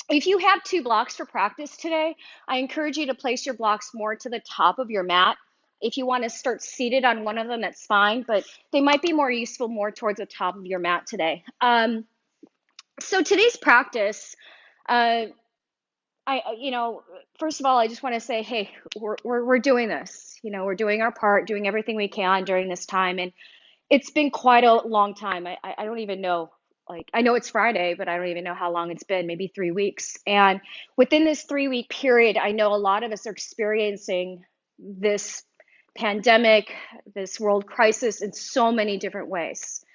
If you have two blocks for practice today, I encourage you to place your blocks more to the top of your mat. If you want to start seated on one of them, that's fine, but they might be more useful more towards the top of your mat today. So today's practice, uh, first of all, I just want to say, hey, we're doing this. We're doing our part, doing everything we can during this time, and it's been quite a long time. I don't even know. Like, I know it's Friday, but I don't even know how long it's been, maybe 3 weeks. And within this 3 week period, I know a lot of us are experiencing this pandemic, this world crisis in so many different ways.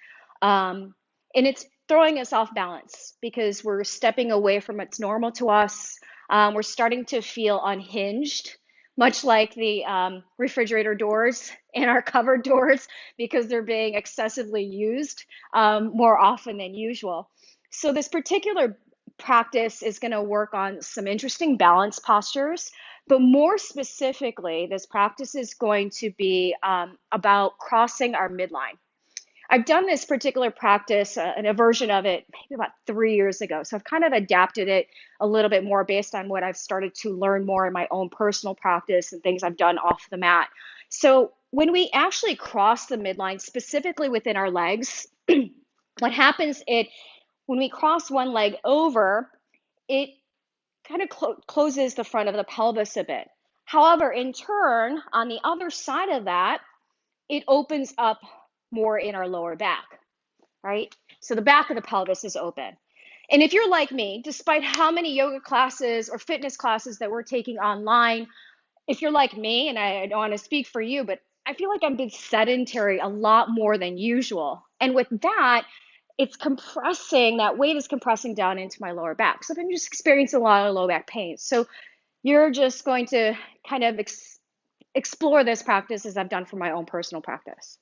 And it's throwing us off balance because we're stepping away from what's normal to us. We're starting to feel unhinged, much like the refrigerator doors and our cupboard doors, because they're being excessively used more often than usual. So, this particular practice is going to work on some interesting balance postures, but more specifically, this practice is going to be about crossing our midline. I've done this particular practice and a version of it maybe about 3 years ago. So I've kind of adapted it a little bit more based on what I've started to learn more in my own personal practice and things I've done off the mat. So when we actually cross the midline, specifically within our legs, what happens is when we cross one leg over, it kind of closes the front of the pelvis a bit. However, in turn, on the other side of that, it opens up more in our lower back, right? So the back of the pelvis is open. And if you're like me, despite how many yoga classes or fitness classes that we're taking online, if you're like me, and I don't want to speak for you, but I feel like I've been sedentary a lot more than usual. And with that, it's compressing, that weight is compressing down into my lower back. So I'm just experiencing a lot of low back pain. So you're just going to kind of explore this practice as I've done for my own personal practice.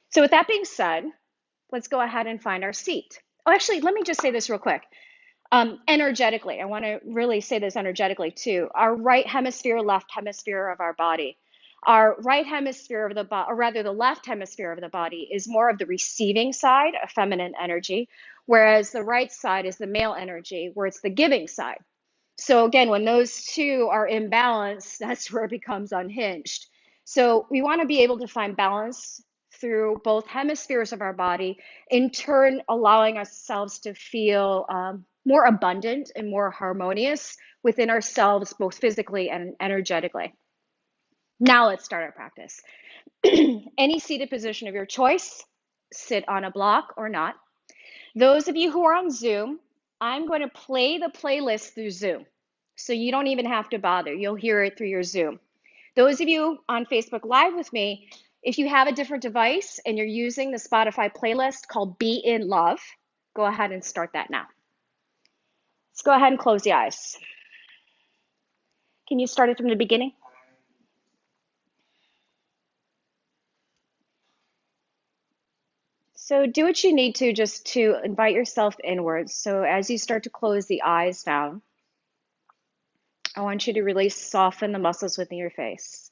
So with that being said, let's go ahead and find our seat. Oh, actually, let me just say this real quick. Energetically, I want to really say this energetically too. Our right hemisphere, left hemisphere of our body. Our right hemisphere of the body, or rather the left hemisphere of the body, is more of the receiving side of feminine energy, whereas the right side is the male energy, where it's the giving side. So again, when those two are imbalanced, that's where it becomes unhinged. So we want to be able to find balance through both hemispheres of our body, in turn allowing ourselves to feel more abundant and more harmonious within ourselves, both physically and energetically. Now let's start our practice. Any seated position of your choice, sit on a block or not. Those of you who are on Zoom, I'm going to play the playlist through Zoom. So you don't even have to bother. You'll hear it through your Zoom. Those of you on Facebook Live with me, if you have a different device and you're using the Spotify playlist called Be in Love, go ahead and start that now. Let's go ahead and close the eyes. Can you start it from the beginning? So do what you need to just to invite yourself inwards. So as you start to close the eyes down, I want you to really soften the muscles within your face.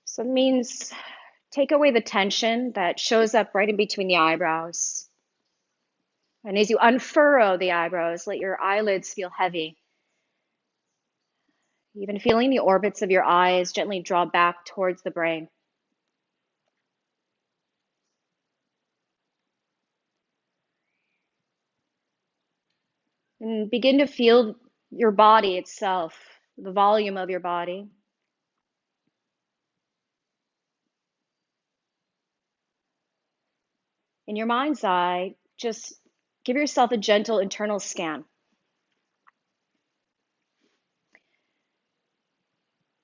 So it means take away the tension that shows up right in between the eyebrows. And as you unfurrow the eyebrows, let your eyelids feel heavy. Even feeling the orbits of your eyes gently draw back towards the brain. And begin to feel your body itself, the volume of your body. In your mind's eye, just give yourself a gentle internal scan.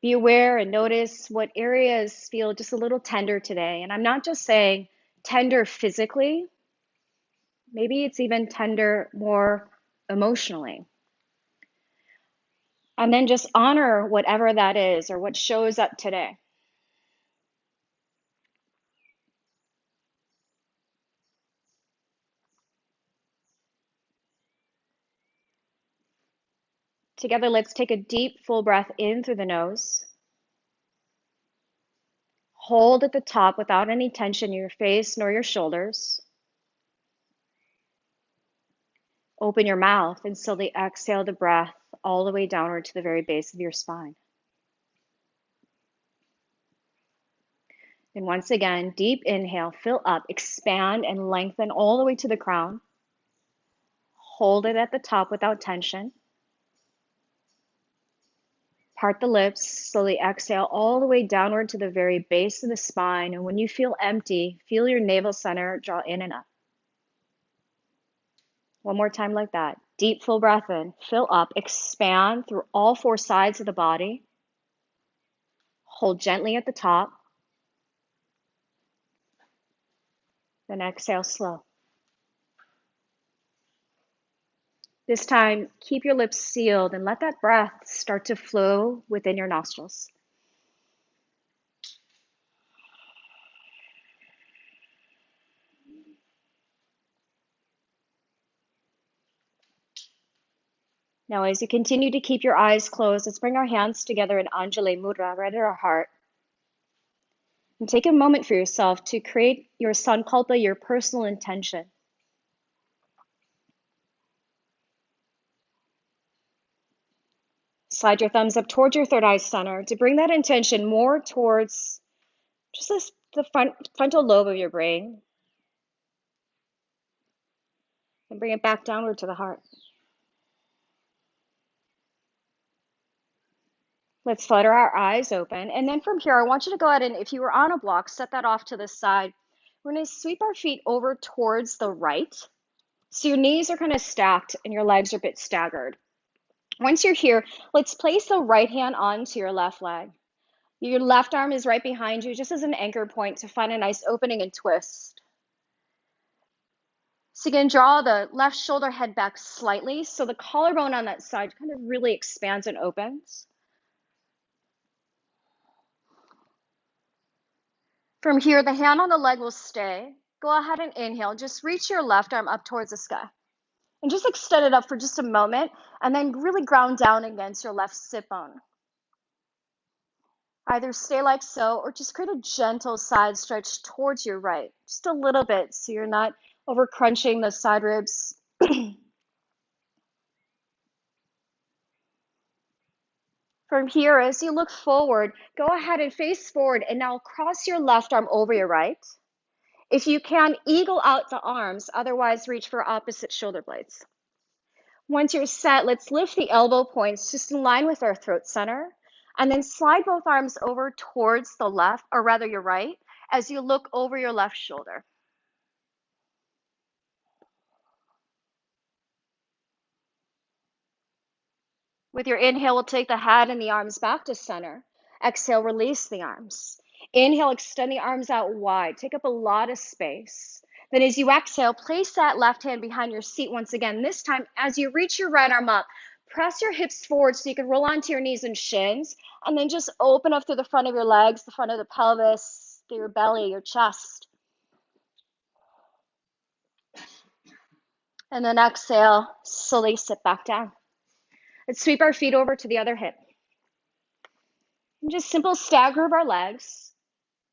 Be aware and notice what areas feel just a little tender today. And I'm not just saying tender physically, maybe it's even tender more emotionally. And then just honor whatever that is or what shows up today. Together, let's take a deep, full breath in through the nose. Hold at the top without any tension in your face nor your shoulders. Open your mouth and slowly exhale the breath all the way downward to the very base of your spine. And once again, deep inhale, fill up, expand and lengthen all the way to the crown. Hold it at the top without tension. Part the lips, slowly exhale all the way downward to the very base of the spine. And when you feel empty, feel your navel center draw in and up. One more time like that. Deep, full breath in, fill up, expand through all four sides of the body. Hold gently at the top. Then exhale slow. This time, keep your lips sealed and let that breath start to flow within your nostrils. Now, as you continue to keep your eyes closed, let's bring our hands together in Anjali Mudra, right at our heart. And take a moment for yourself to create your sankalpa, your personal intention. Slide your thumbs up towards your third eye center to bring that intention more towards just the frontal lobe of your brain. And bring it back downward to the heart. Let's flutter our eyes open. And then from here, I want you to go ahead and, if you were on a block, set that off to the side. We're going to sweep our feet over towards the right. So your knees are kind of stacked and your legs are a bit staggered. Once you're here, let's place the right hand onto your left leg. Your left arm is right behind you, just as an anchor point to find a nice opening and twist. So you can draw the left shoulder head back slightly, so the collarbone on that side kind of really expands and opens. From here, the hand on the leg will stay. Go ahead and inhale. Just reach your left arm up towards the sky. And just extend it up for just a moment, and then really ground down against your left sit bone. Either stay like so, or just create a gentle side stretch towards your right. Just a little bit, so you're not over crunching the side ribs. From here, as you look forward, go ahead and face forward and now cross your left arm over your right. If you can, eagle out the arms, otherwise reach for opposite shoulder blades. Once you're set, let's lift the elbow points just in line with our throat center, and then slide both arms over towards the left, or rather your right, as you look over your left shoulder. With your inhale, we'll take the head and the arms back to center. Exhale, release the arms. Inhale, extend the arms out wide. Take up a lot of space. Then as you exhale, place that left hand behind your seat once again. This time, as you reach your right arm up, press your hips forward so you can roll onto your knees and shins. And then just open up through the front of your legs, the front of the pelvis, through your belly, your chest. And then exhale, slowly sit back down. Let's sweep our feet over to the other hip. And just simple stagger of our legs.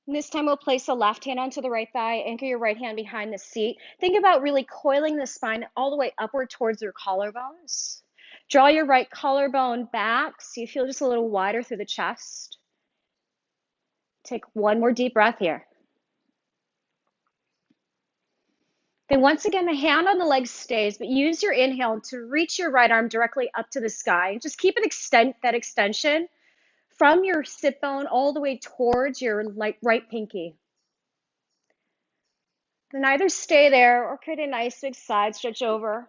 And this time we'll place the left hand onto the right thigh, anchor your right hand behind the seat. Think about really coiling the spine all the way upward towards your collarbones. Draw your right collarbone back so you feel just a little wider through the chest. Take one more deep breath here. Then once again, the hand on the leg stays, but use your inhale to reach your right arm directly up to the sky. Just keep that extension from your sit bone all the way towards your right pinky. Then either stay there or create a nice big side stretch over.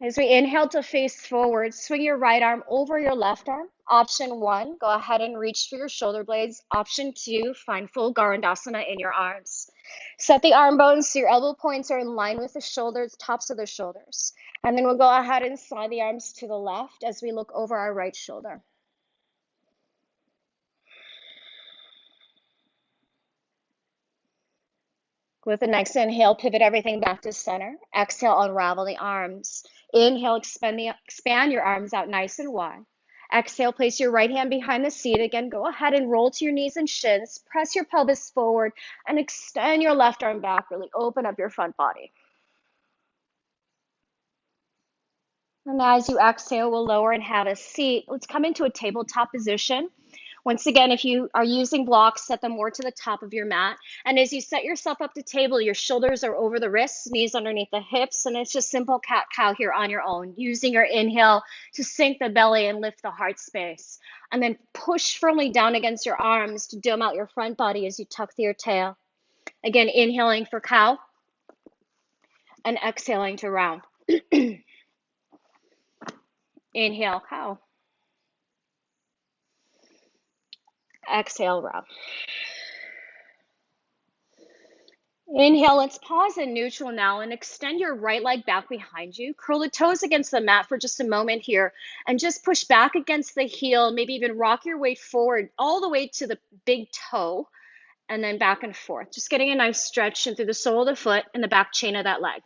As we inhale to face forward, swing your right arm over your left arm. Option 1, go ahead and reach for your shoulder blades. Option 2, find full Garandasana in your arms. Set the arm bones so your elbow points are in line with the shoulders, tops of the shoulders. And then we'll go ahead and slide the arms to the left as we look over our right shoulder. With the next inhale, pivot everything back to center. Exhale, unravel the arms. Inhale, expand your arms out nice and wide. Exhale, place your right hand behind the seat. Again, go ahead and roll to your knees and shins. Press your pelvis forward and extend your left arm back. Really open up your front body. And as you exhale, we'll lower and have a seat. Let's come into a tabletop position. Once again, if you are using blocks, set them more to the top of your mat. And as you set yourself up to table, your shoulders are over the wrists, knees underneath the hips, and it's just simple cat-cow here on your own, using your inhale to sink the belly and lift the heart space. And then push firmly down against your arms to dome out your front body as you tuck through your tail. Again, inhaling for cow and exhaling to round. Inhale, cow. Exhale, round. Inhale, let's pause in neutral now and extend your right leg back behind you. Curl the toes against the mat for just a moment here and just push back against the heel, maybe even rock your way forward all the way to the big toe and then back and forth. Just getting a nice stretch in through the sole of the foot and the back chain of that leg.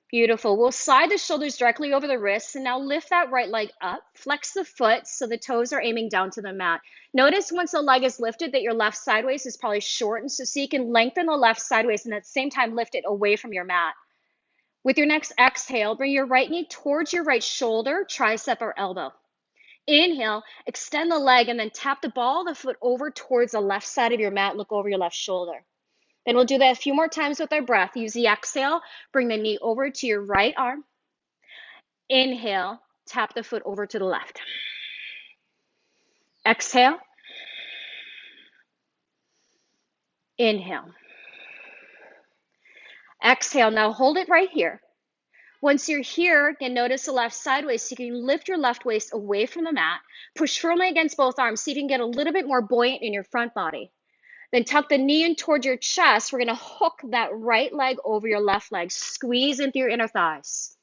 Beautiful. We'll slide the shoulders directly over the wrists and now lift that right leg up. Flex the foot so the toes are aiming down to the mat. Notice once the leg is lifted that your left sideways is probably shortened, so you can lengthen the left sideways and at the same time lift it away from your mat. With your next exhale, bring your right knee towards your right shoulder, tricep, or elbow. Inhale, extend the leg and then tap the ball of the foot over towards the left side of your mat. Look over your left shoulder. Then we'll do that a few more times with our breath. Use the exhale, bring the knee over to your right arm. Inhale, tap the foot over to the left. Exhale. Inhale. Exhale. Now hold it right here. Once you're here, again, notice the left sideways. So you can lift your left waist away from the mat. Push firmly against both arms so you can get a little bit more buoyant in your front body. Then tuck the knee in towards your chest. We're going to hook that right leg over your left leg. Squeeze into your inner thighs.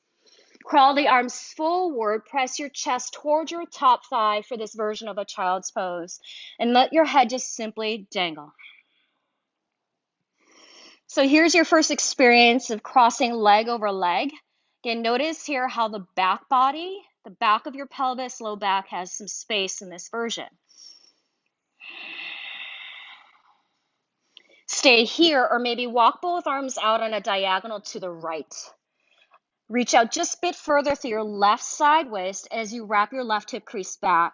Crawl the arms forward. Press your chest towards your top thigh for this version of a child's pose. And let your head just simply dangle. So here's your first experience of crossing leg over leg. Again, notice here how the back body, the back of your pelvis, low back has some space in this version. Stay here or maybe walk both arms out on a diagonal to the right. Reach out just a bit further through your left side waist as you wrap your left hip crease back.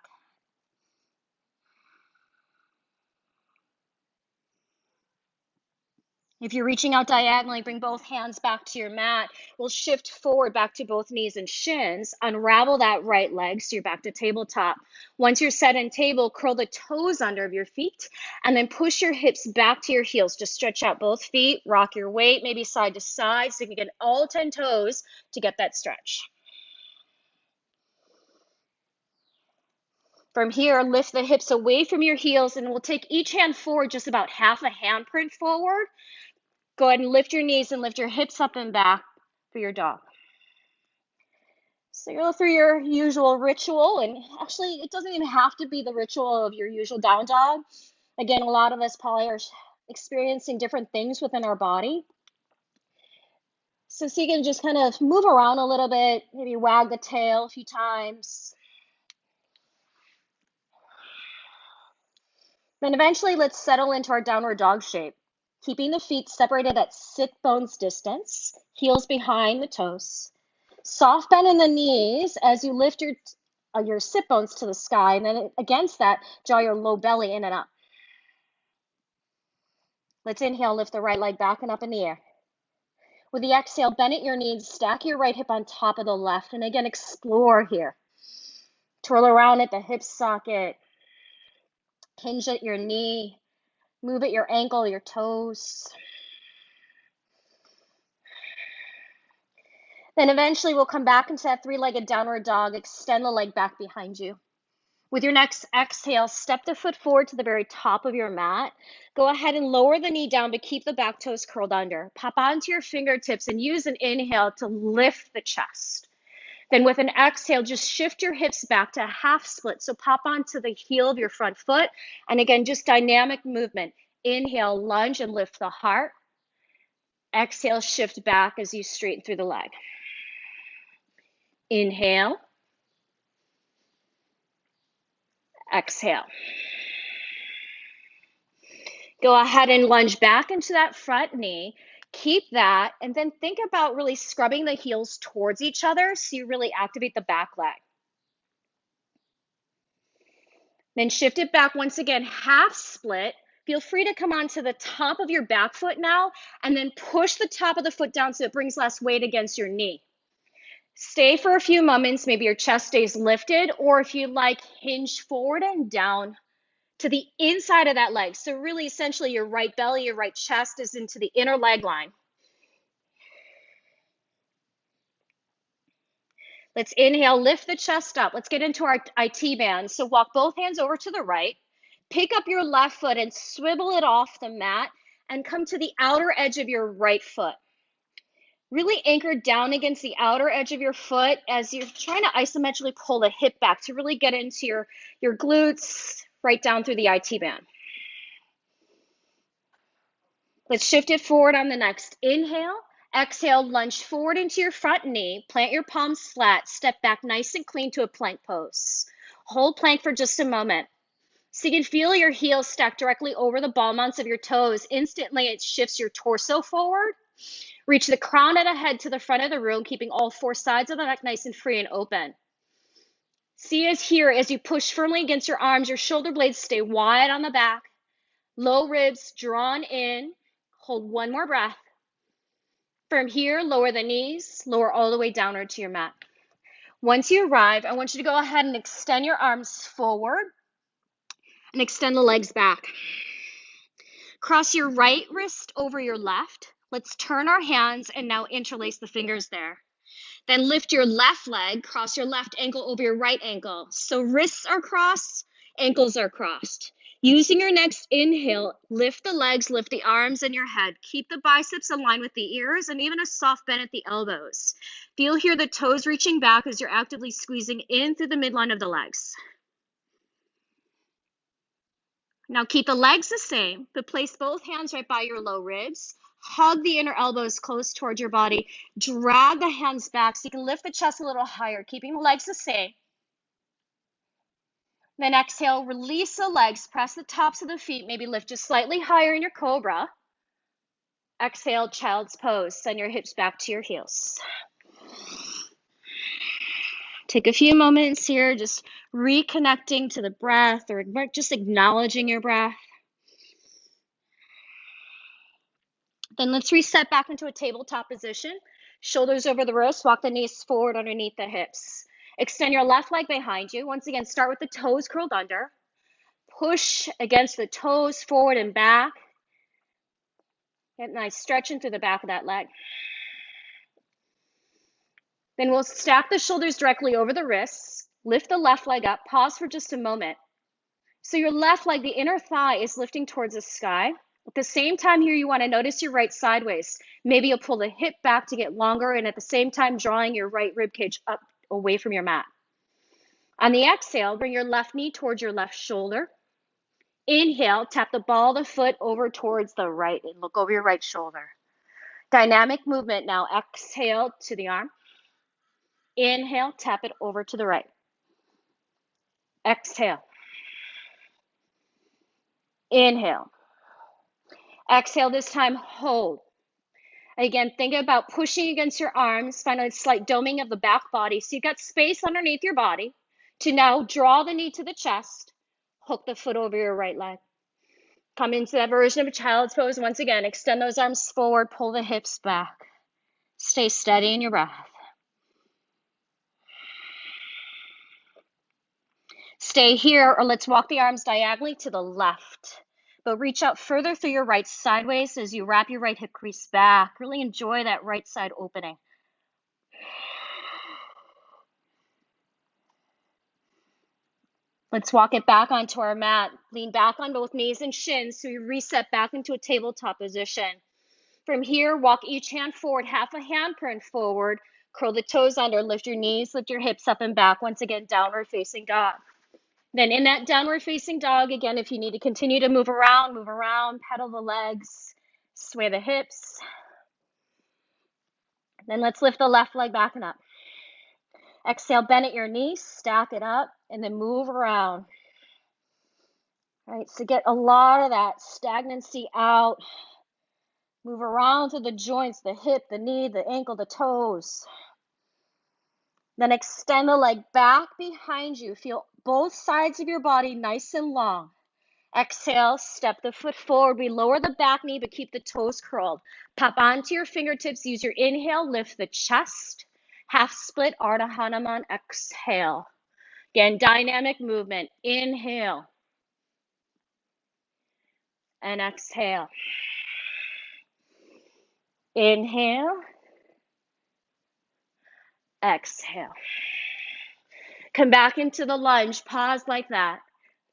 If you're reaching out diagonally, bring both hands back to your mat. We'll shift forward back to both knees and shins. Unravel that right leg so you're back to tabletop. Once you're set in table, curl the toes under of your feet and then push your hips back to your heels. Just stretch out both feet, rock your weight, maybe side to side so you can get all 10 toes to get that stretch. From here, lift the hips away from your heels and we'll take each hand forward just about half a handprint forward. Go ahead and lift your knees and lift your hips up and back for your dog. So go through your usual ritual, and actually it doesn't even have to be the ritual of your usual down dog. Again, a lot of us probably are experiencing different things within our body. So you can just kind of move around a little bit, maybe wag the tail a few times. Then eventually let's settle into our downward dog shape. Keeping the feet separated at sit bones distance, heels behind the toes. Soft bend in the knees as you lift your sit bones to the sky, and then against that, draw your low belly in and up. Let's inhale, lift the right leg back and up in the air. With the exhale, bend at your knees, stack your right hip on top of the left, and again, explore here. Twirl around at the hip socket, hinge at your knee, move at your ankle, your toes. Then eventually we'll come back into that three-legged downward dog, extend the leg back behind you. With your next exhale, step the foot forward to the very top of your mat. Go ahead and lower the knee down, but keep the back toes curled under. Pop onto your fingertips and use an inhale to lift the chest. Then with an exhale, just shift your hips back to a half split. So pop onto the heel of your front foot. And again, just dynamic movement. Inhale, lunge and lift the heart. Exhale, shift back as you straighten through the leg. Inhale, exhale. Go ahead and lunge back into that front knee. Keep that, and then think about really scrubbing the heels towards each other so you really activate the back leg. Then shift it back once again, half split. Feel free to come onto the top of your back foot now, and then push the top of the foot down so it brings less weight against your knee. Stay for a few moments, maybe your chest stays lifted, or if you like, hinge forward and down to the inside of that leg. So really, essentially, your right belly, your right chest is into the inner leg line. Let's inhale, lift the chest up. Let's get into our IT band. So walk both hands over to the right. Pick up your left foot and swivel it off the mat and come to the outer edge of your right foot. Really anchor down against the outer edge of your foot as you're trying to isometrically pull the hip back to really get into your glutes right down through the IT band. Let's shift it forward on the next inhale. Exhale, lunge forward into your front knee. Plant your palms flat. Step back nice and clean to a plank pose. Hold plank for just a moment. So you can feel your heels stack directly over the ball mounts of your toes. Instantly, it shifts your torso forward. Reach the crown of the head to the front of the room, keeping all four sides of the neck nice and free and open. See as here, as you push firmly against your arms, your shoulder blades stay wide on the back. Low ribs drawn in. Hold one more breath. From here, lower the knees, lower all the way downward to your mat. Once you arrive, I want you to go ahead and extend your arms forward and extend the legs back. Cross your right wrist over your left. Let's turn our hands and now interlace the fingers there. Then lift your left leg, cross your left ankle over your right ankle. So wrists are crossed, ankles are crossed. Using your next inhale, lift the legs, lift the arms and your head. Keep the biceps aligned with the ears and even a soft bend at the elbows. Feel here the toes reaching back as you're actively squeezing in through the midline of the legs. Now keep the legs the same, but place both hands right by your low ribs. Hug the inner elbows close towards your body. Drag the hands back so you can lift the chest a little higher, keeping the legs the same. Then exhale, release the legs, press the tops of the feet, maybe lift just slightly higher in your cobra. Exhale, child's pose. Send your hips back to your heels. Take a few moments here, just reconnecting to the breath or just acknowledging your breath. Then let's reset back into a tabletop position. Shoulders over the wrists, walk the knees forward underneath the hips. Extend your left leg behind you. Once again, start with the toes curled under. Push against the toes forward and back. Get nice stretching through the back of that leg. Then we'll stack the shoulders directly over the wrists. Lift the left leg up. Pause for just a moment. So your left leg, the inner thigh, is lifting towards the sky. At the same time here, you want to notice your right side waist. Maybe you'll pull the hip back to get longer and at the same time drawing your right rib cage up away from your mat. On the exhale, bring your left knee towards your left shoulder. Inhale, tap the ball of the foot over towards the right and look over your right shoulder. Dynamic movement now. Exhale to the arm. Inhale, tap it over to the right. Exhale. Inhale. Exhale this time, hold. Again, think about pushing against your arms, find a slight doming of the back body. So you've got space underneath your body to now draw the knee to the chest, hook the foot over your right leg. Come into that version of a child's pose. Once again, extend those arms forward, pull the hips back. Stay steady in your breath. Stay here, or let's walk the arms diagonally to the left. But reach out further through your right sideways as you wrap your right hip crease back. Really enjoy that right side opening. Let's walk it back onto our mat. Lean back on both knees and shins so we reset back into a tabletop position. From here, walk each hand forward, half a handprint forward. Curl the toes under, lift your knees, lift your hips up and back. Once again, downward facing dog. Then in that downward facing dog, again, if you need to continue to move around, pedal the legs, sway the hips. Then let's lift the left leg back and up. Exhale, bend at your knees, stack it up, and then move around. All right, so get a lot of that stagnancy out. Move around through the joints, the hip, the knee, the ankle, the toes. Then extend the leg back behind you. Feel both sides of your body nice and long. Exhale, step the foot forward. We lower the back knee, but keep the toes curled. Pop onto your fingertips. Use your inhale, lift the chest. Half split, Ardha Hanuman. Exhale. Again, dynamic movement. Inhale and exhale. Inhale, exhale. Come back into the lunge. Pause like that.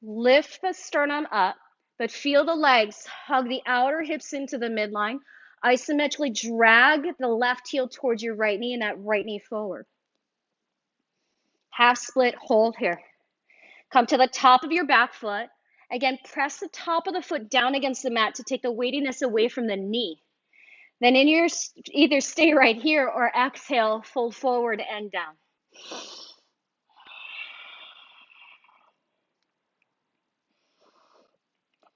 Lift the sternum up, but feel the legs hug the outer hips into the midline. Isometrically drag the left heel towards your right knee and that right knee forward. Half split, hold here. Come to the top of your back foot. Again, press the top of the foot down against the mat to take the weightiness away from the knee. Then in your, either stay right here or exhale, fold forward and down.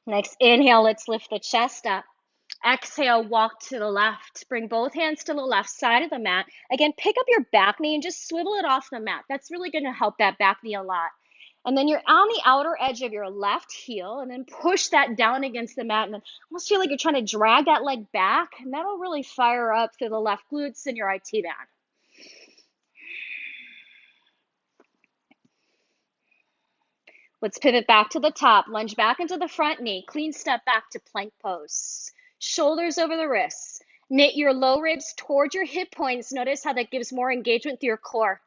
Next, inhale, let's lift the chest up. Exhale, walk to the left. Bring both hands to the left side of the mat. Again, pick up your back knee and just swivel it off the mat. That's really going to help that back knee a lot. And then you're on the outer edge of your left heel and then push that down against the mat and then almost feel like you're trying to drag that leg back, and that'll really fire up through the left glutes and your IT band. Let's pivot back to the top, lunge back into the front knee, clean step back to plank pose. Shoulders over the wrists. Knit your low ribs towards your hip points. Notice how that gives more engagement through your core.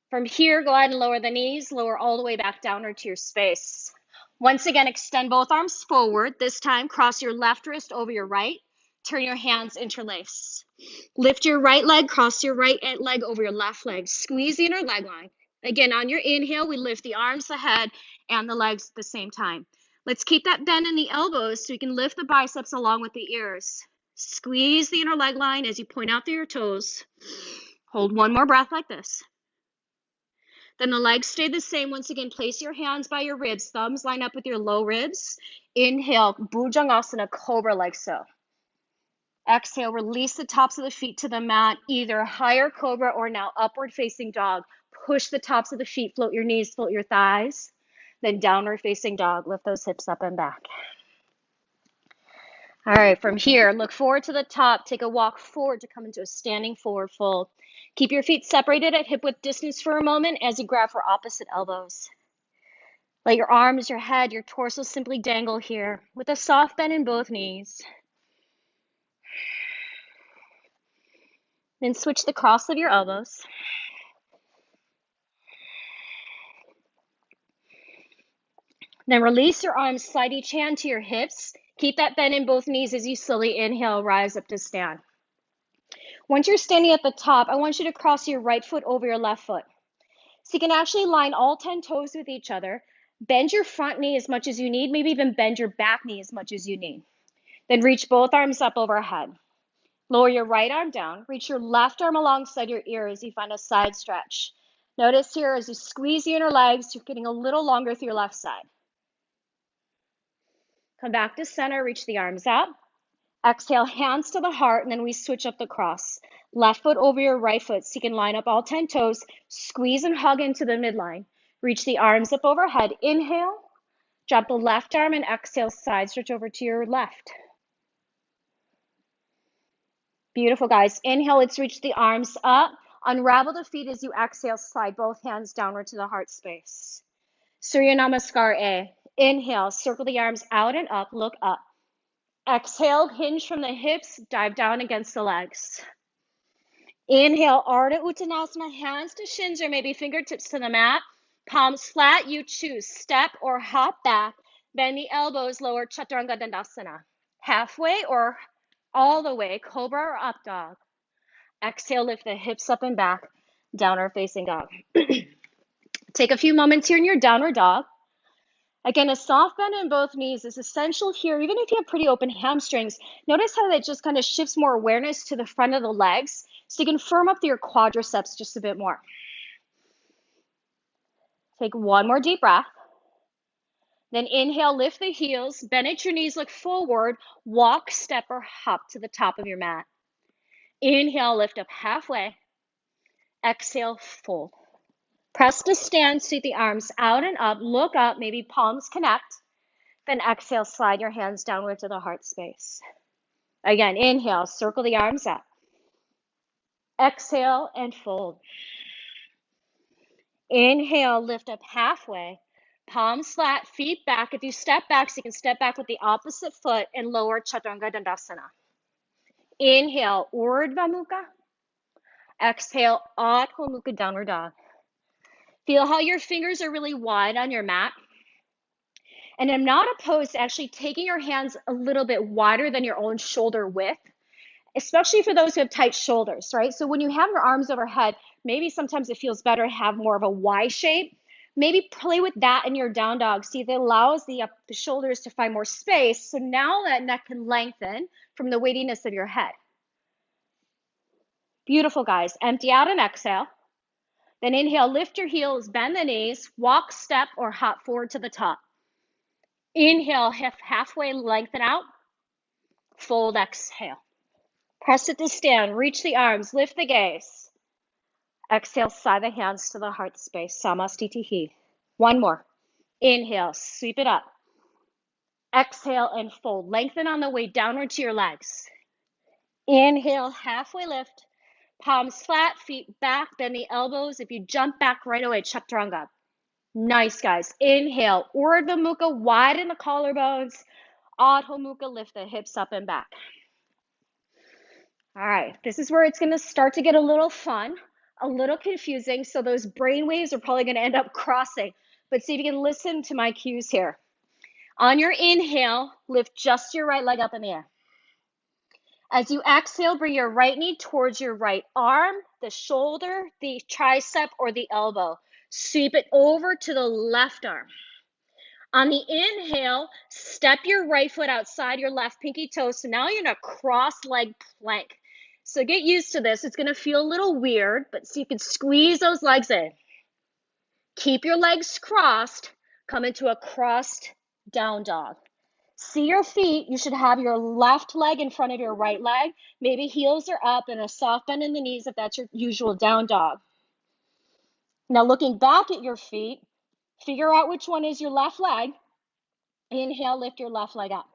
From here, go ahead and lower the knees, lower all the way back downward to your space. Once again, extend both arms forward. This time, cross your left wrist over your right. Turn your hands interlace. Lift your right leg, cross your right leg over your left leg. Squeeze the inner leg line. Again, on your inhale, we lift the arms, the head, and the legs at the same time. Let's keep that bend in the elbows so you can lift the biceps along with the ears. Squeeze the inner leg line as you point out through your toes. Hold one more breath like this. Then the legs stay the same. Once again, place your hands by your ribs. Thumbs line up with your low ribs. Inhale, Bhujangasana, cobra like so. Exhale, release the tops of the feet to the mat, either higher cobra or now upward facing dog. Push the tops of the feet, float your knees, float your thighs. Then downward facing dog, lift those hips up and back. All right, from here, look forward to the top. Take a walk forward to come into a standing forward fold. Keep your feet separated at hip width distance for a moment as you grab for opposite elbows. Let your arms, your head, your torso simply dangle here with a soft bend in both knees. Then switch the cross of your elbows. Then release your arms, slide each hand to your hips. Keep that bend in both knees as you slowly inhale, rise up to stand. Once you're standing at the top, I want you to cross your right foot over your left foot. So you can actually line all 10 toes with each other. Bend your front knee as much as you need, maybe even bend your back knee as much as you need. Then reach both arms up overhead. Lower your right arm down. Reach your left arm alongside your ear as you find a side stretch. Notice here as you squeeze the inner legs, you're getting a little longer through your left side. Come back to center, reach the arms up. Exhale, hands to the heart, and then we switch up the cross. Left foot over your right foot, so you can line up all 10 toes. Squeeze and hug into the midline. Reach the arms up overhead. Inhale, drop the left arm, and exhale, side stretch over to your left. Beautiful, guys. Inhale, let's reach the arms up. Unravel the feet as you exhale, slide both hands downward to the heart space. Surya Namaskar A. Inhale, circle the arms out and up, look up. Exhale, hinge from the hips, dive down against the legs. Inhale, Ardha Uttanasana, hands to shins or maybe fingertips to the mat. Palms flat, you choose. Step or hop back. Bend the elbows, lower Chaturanga Dandasana. Halfway or all the way, cobra or up dog. Exhale, lift the hips up and back, downward facing dog. Take a few moments here in your downward dog. Again, a soft bend in both knees is essential here, even if you have pretty open hamstrings. Notice how that just kind of shifts more awareness to the front of the legs so you can firm up your quadriceps just a bit more. Take one more deep breath. Then inhale, lift the heels, bend at your knees, look forward, walk, step, or hop to the top of your mat. Inhale, lift up halfway. Exhale, fold. Press to stand, sweep the arms out and up, look up, maybe palms connect. Then exhale, slide your hands downward to the heart space. Again, inhale, circle the arms up. Exhale and fold. Inhale, lift up halfway. Palms flat, feet back. If you step back, so you can step back with the opposite foot and lower Chaturanga Dandasana. Inhale, Urdhva Mukha. Exhale, Adho Mukha, Downward Dog. Feel how your fingers are really wide on your mat. And I'm not opposed to actually taking your hands a little bit wider than your own shoulder width, especially for those who have tight shoulders, right? So when you have your arms overhead, maybe sometimes it feels better to have more of a Y shape. Maybe play with that in your down dog. See if it allows the shoulders to find more space. So now that neck can lengthen from the weightiness of your head. Beautiful, guys. Empty out and exhale. Then inhale, lift your heels, bend the knees, walk, step, or hop forward to the top. Inhale, halfway, lengthen out. Fold, exhale. Press it to stand, reach the arms, lift the gaze. Exhale, slide the hands to the heart space, Samastitihi. One more. Inhale, sweep it up. Exhale and fold. Lengthen on the way downward to your legs. Inhale, halfway lift. Palms flat, feet back, bend the elbows. If you jump back right away, Chaturanga. Nice, guys. Inhale, Urdhva Mukha, widen the collarbones. Adho Mukha, lift the hips up and back. All right, this is where it's going to start to get a little fun, a little confusing. So those brain waves are probably going to end up crossing. But see if you can listen to my cues here. On your inhale, lift just your right leg up in the air. As you exhale, bring your right knee towards your right arm, the shoulder, the tricep, or the elbow. Sweep it over to the left arm. On the inhale, step your right foot outside your left pinky toe. So now you're in a cross-leg plank. So get used to this. It's going to feel a little weird, but see if you can squeeze those legs in. Keep your legs crossed. Come into a crossed down dog. See your feet. You should have your left leg in front of your right leg. Maybe heels are up and a soft bend in the knees if that's your usual down dog. Now looking back at your feet, figure out which one is your left leg. Inhale, lift your left leg up.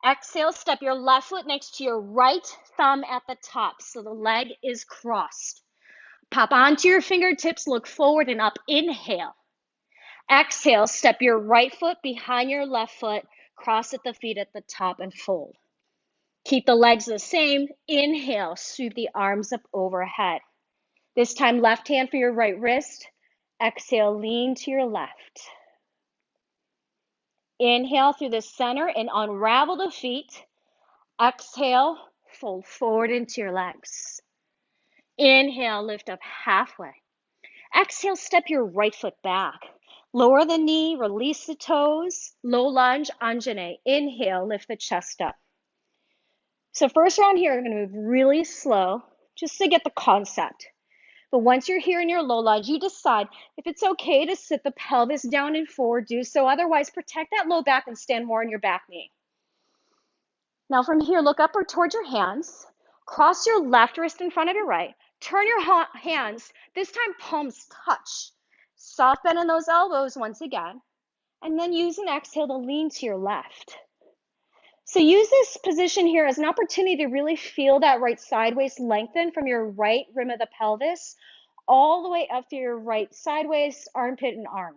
Exhale, step your left foot next to your right thumb at the top so the leg is crossed. Pop onto your fingertips, look forward and up. Inhale. Exhale, step your right foot behind your left foot, cross at the feet at the top and fold. Keep the legs the same. Inhale, sweep the arms up overhead. This time, left hand for your right wrist. Exhale, lean to your left. Inhale through the center and unravel the feet. Exhale, fold forward into your legs. Inhale, lift up halfway. Exhale, step your right foot back. Lower the knee, release the toes. Low lunge, Anjane. Inhale, lift the chest up. So first round here, I'm going to move really slow just to get the concept. But once you're here in your low lunge, you decide if it's okay to sit the pelvis down and forward, do so. Otherwise, protect that low back and stand more on your back knee. Now from here, look upward towards your hands. Cross your left wrist in front of your right. Turn your hands, this time palms touch. Soft bend in those elbows once again. And then use an exhale to lean to your left. So use this position here as an opportunity to really feel that right sideways lengthen from your right rim of the pelvis all the way up to your right sideways armpit and arm.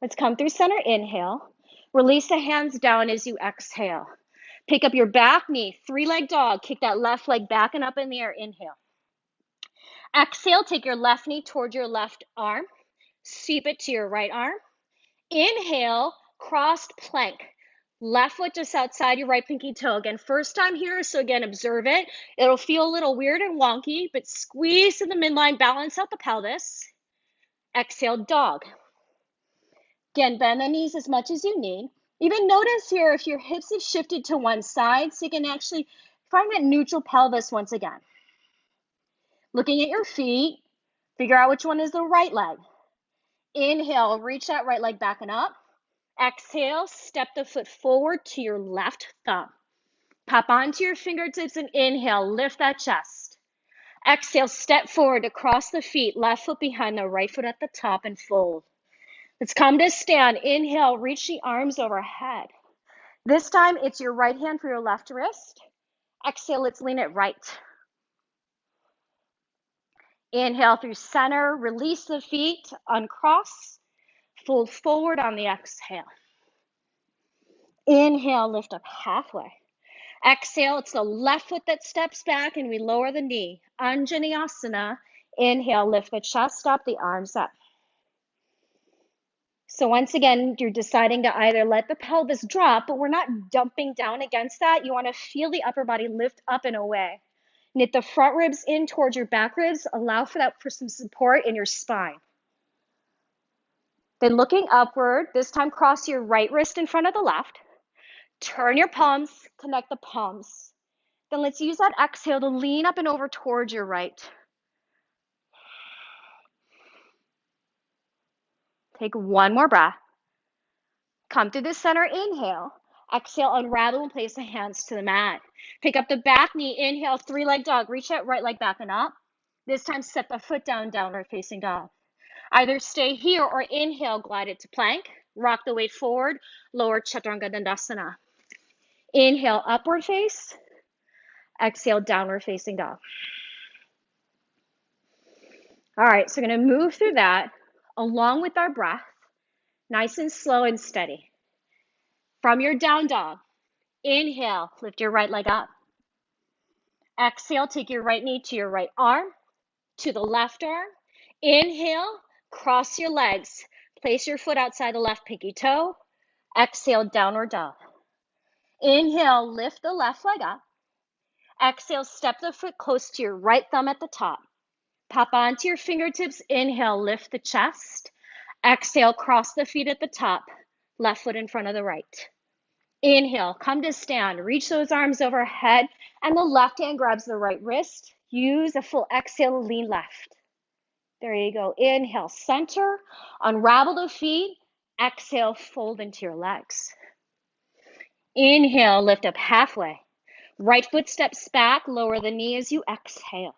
Let's come through center, inhale. Release the hands down as you exhale. Pick up your back knee, three-leg dog. Kick that left leg back and up in the air, inhale. Exhale, take your left knee towards your left arm. Sweep it to your right arm. Inhale, crossed plank. Left foot just outside your right pinky toe. Again, first time here, so again, observe it. It'll feel a little weird and wonky, but squeeze to the midline, balance out the pelvis. Exhale, dog. Again, bend the knees as much as you need. Even notice here if your hips have shifted to one side, so you can actually find that neutral pelvis once again. Looking at your feet, figure out which one is the right leg. Inhale, reach that right leg back and up. Exhale, step the foot forward to your left thumb. Pop onto your fingertips and inhale, lift that chest. Exhale, step forward across the feet, left foot behind the right foot at the top and fold. Let's come to stand. Inhale, reach the arms overhead. This time, it's your right hand for your left wrist. Exhale, let's lean it right. Inhale through center, release the feet, uncross, fold forward on the exhale. Inhale, lift up halfway. Exhale, it's the left foot that steps back and we lower the knee. Anjaneyasana. Inhale, lift the chest up, the arms up. So once again, you're deciding to either let the pelvis drop, but we're not dumping down against that. You want to feel the upper body lift up and away. Knit the front ribs in towards your back ribs. Allow for that for some support in your spine. Then looking upward, this time cross your right wrist in front of the left. Turn your palms, connect the palms. Then let's use that exhale to lean up and over towards your right. Take one more breath. Come to the center, inhale. Exhale, unravel and place the hands to the mat. Pick up the back knee, inhale, three-leg dog. Reach that right leg back and up. This time, set the foot down, downward facing dog. Either stay here or inhale, glide it to plank. Rock the weight forward, lower Chaturanga Dandasana. Inhale, upward face. Exhale, downward facing dog. All right, so we're going to move through that along with our breath, nice and slow and steady. From your down dog, inhale, lift your right leg up. Exhale, take your right knee to your right arm, to the left arm. Inhale, cross your legs. Place your foot outside the left pinky toe. Exhale, downward dog. Inhale, lift the left leg up. Exhale, step the foot close to your right thumb at the top. Pop onto your fingertips. Inhale, lift the chest. Exhale, cross the feet at the top. Left foot in front of the right. Inhale, come to stand. Reach those arms overhead, and the left hand grabs the right wrist. Use a full exhale to lean left. There you go. Inhale, center. Unravel the feet. Exhale, fold into your legs. Inhale, lift up halfway. Right foot steps back, lower the knee as you exhale.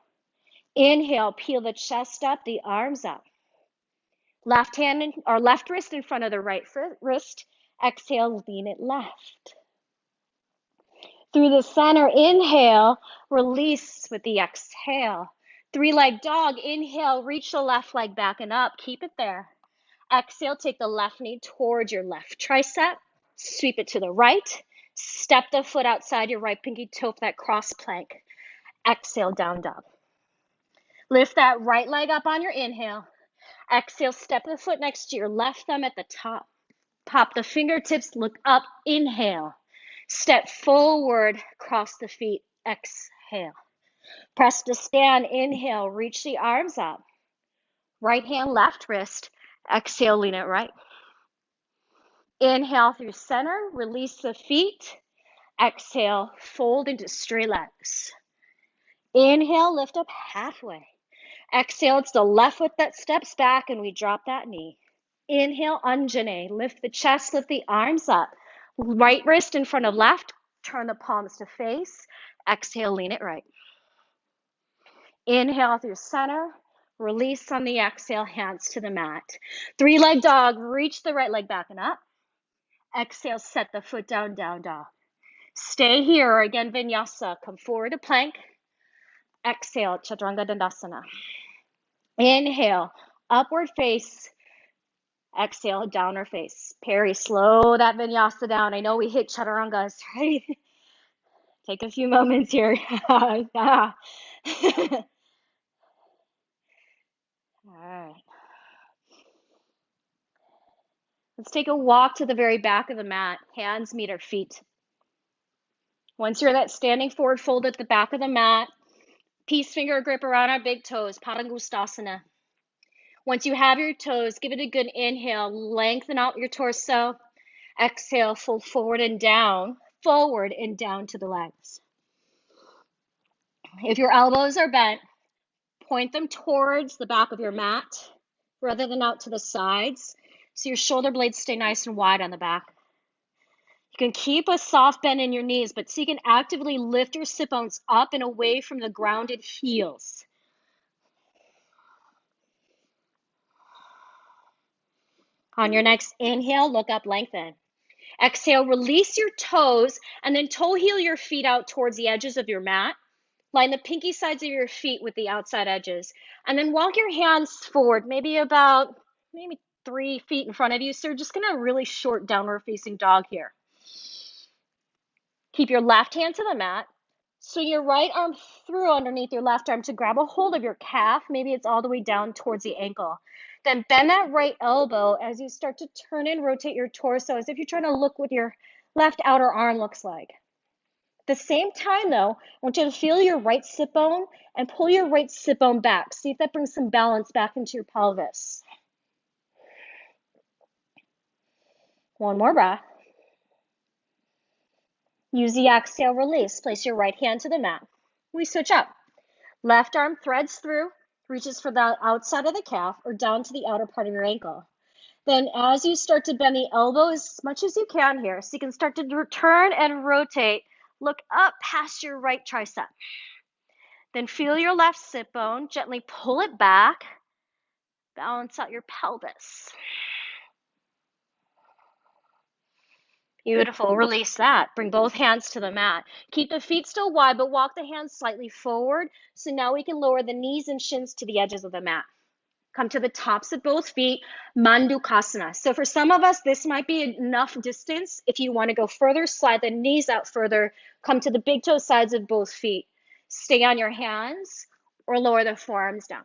Inhale, peel the chest up, the arms up. Left hand or left wrist in front of the right wrist. Exhale, lean it left. Through the center, inhale, release with the exhale. Three-leg dog, inhale, reach the left leg back and up. Keep it there. Exhale, take the left knee towards your left tricep. Sweep it to the right. Step the foot outside your right pinky toe for that cross plank. Exhale, down dog. Lift that right leg up on your inhale. Exhale, step the foot next to your left thumb at the top. Pop the fingertips, look up, inhale. Step forward, cross the feet, exhale. Press to stand, inhale, reach the arms up. Right hand, left wrist, exhale, lean it right. Inhale through center, release the feet. Exhale, fold into straight legs. Inhale, lift up halfway. Exhale, it's the left foot that steps back and we drop that knee. Inhale, Anjane, lift the chest, lift the arms up. Right wrist in front of left, turn the palms to face. Exhale, lean it right. Inhale through center, release on the exhale, hands to the mat. Three-leg dog, reach the right leg back and up. Exhale, set the foot down, down dog. Stay here, again, Vinyasa. Come forward to plank. Exhale, Chaturanga Dandasana. Inhale, upward face. Exhale, downward face. Perry, slow that Vinyasa down. I know we hit Chaturangas, right? Take a few moments here. All right. Let's take a walk to the very back of the mat. Hands meet our feet. Once you're in that standing forward fold at the back of the mat, peace finger grip around our big toes, Padangustasana. Once you have your toes, give it a good inhale, lengthen out your torso. Exhale, fold forward and down to the legs. If your elbows are bent, point them towards the back of your mat rather than out to the sides, so your shoulder blades stay nice and wide on the back. You can keep a soft bend in your knees, but so you can actively lift your sit bones up and away from the grounded heels. On your next inhale, look up, lengthen. Exhale, release your toes, and then toe heel your feet out towards the edges of your mat. Line the pinky sides of your feet with the outside edges. And then walk your hands forward, maybe 3 feet in front of you. So you're just gonna really short downward facing dog here. Keep your left hand to the mat. Swing your right arm through underneath your left arm to grab a hold of your calf. Maybe it's all the way down towards the ankle. Then bend that right elbow as you start to turn and rotate your torso as if you're trying to look what your left outer arm looks like. At the same time though, I want you to feel your right sit bone and pull your right sit bone back. See if that brings some balance back into your pelvis. One more breath. Use the exhale, release. Place your right hand to the mat. We switch up. Left arm threads through, reaches for the outside of the calf or down to the outer part of your ankle. Then as you start to bend the elbow as much as you can here, so you can start to turn and rotate, look up past your right tricep. Then feel your left sit bone, gently pull it back, balance out your pelvis. Beautiful, release that. Bring both hands to the mat. Keep the feet still wide, but walk the hands slightly forward. So now we can lower the knees and shins to the edges of the mat. Come to the tops of both feet, Mandukasana. So for some of us, this might be enough distance. If you want to go further, slide the knees out further. Come to the big toe sides of both feet. Stay on your hands or lower the forearms down.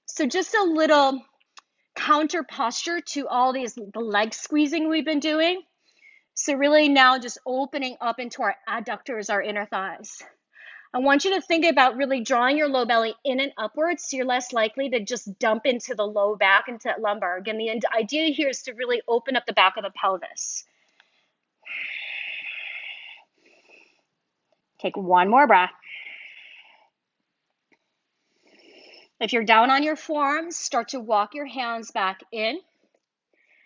So just a little counter posture to all the leg squeezing we've been doing. So really now just opening up into our adductors, our inner thighs. I want you to think about really drawing your low belly in and upwards so you're less likely to just dump into the low back, into that lumbar. Again, the idea here is to really open up the back of the pelvis. Take one more breath. If you're down on your forearms, start to walk your hands back in.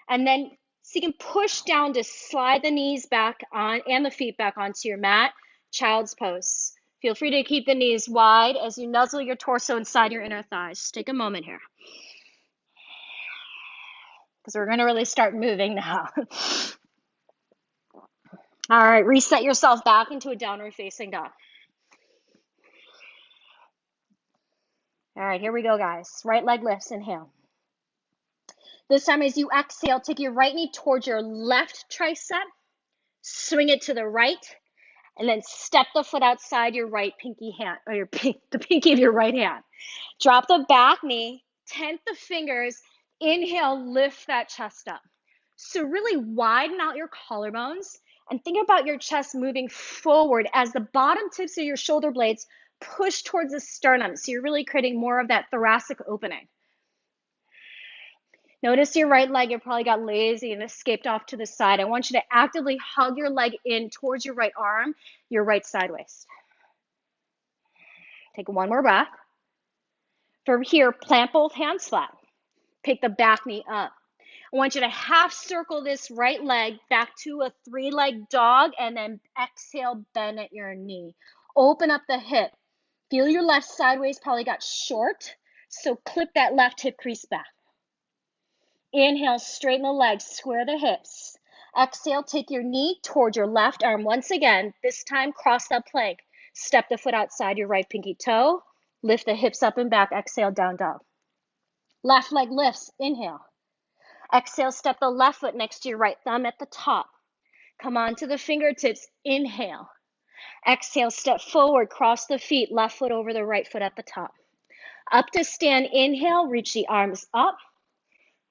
And then so you can push down to slide the knees back on and the feet back onto your mat, child's pose. Feel free to keep the knees wide as you nuzzle your torso inside your inner thighs. Just take a moment here, because we're going to really start moving now. All right, reset yourself back into a downward facing dog. All right, here we go, guys. Right leg lifts, inhale. This time as you exhale, take your right knee towards your left tricep, swing it to the right, and then step the foot outside your right pinky hand, or the pinky of your right hand. Drop the back knee, tent the fingers, inhale, lift that chest up. So really widen out your collarbones and think about your chest moving forward as the bottom tips of your shoulder blades push towards the sternum. So you're really creating more of that thoracic opening. Notice your right leg, it probably got lazy and escaped off to the side. I want you to actively hug your leg in towards your right arm, your right side waist. Take one more breath. From here, plant both hands flat. Pick the back knee up. I want you to half circle this right leg back to a 3-leg dog and then exhale, bend at your knee. Open up the hip. Feel your left side waist probably got short, so clip that left hip crease back. Inhale, straighten the legs, square the hips. Exhale, take your knee towards your left arm once again. This time, cross that plank. Step the foot outside your right pinky toe. Lift the hips up and back. Exhale, down dog. Left leg lifts. Inhale. Exhale, step the left foot next to your right thumb at the top. Come on to the fingertips. Inhale. Exhale, step forward, cross the feet. Left foot over the right foot at the top. Up to stand. Inhale, reach the arms up.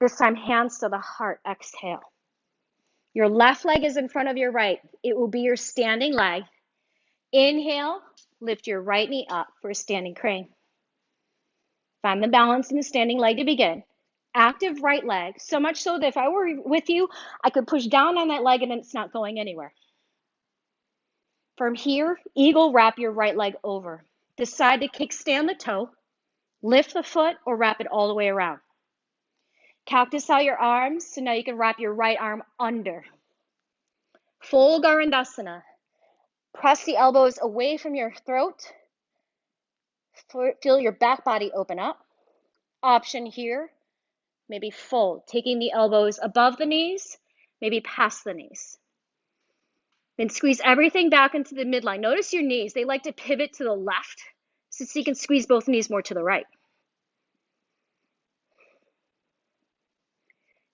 This time, hands to the heart. Exhale. Your left leg is in front of your right. It will be your standing leg. Inhale, lift your right knee up for a standing crane. Find the balance in the standing leg to begin. active right leg, so much so that if I were with you, I could push down on that leg and it's not going anywhere. From here, eagle wrap your right leg over. Decide to kickstand the toe, lift the foot, or wrap it all the way around. Cactus out your arms, so now you can wrap your right arm under. Full Garandasana. Press the elbows away from your throat. Feel your back body open up. Option here, maybe fold, taking the elbows above the knees, maybe past the knees. Then squeeze everything back into the midline. Notice your knees, they like to pivot to the left, so you can squeeze both knees more to the right.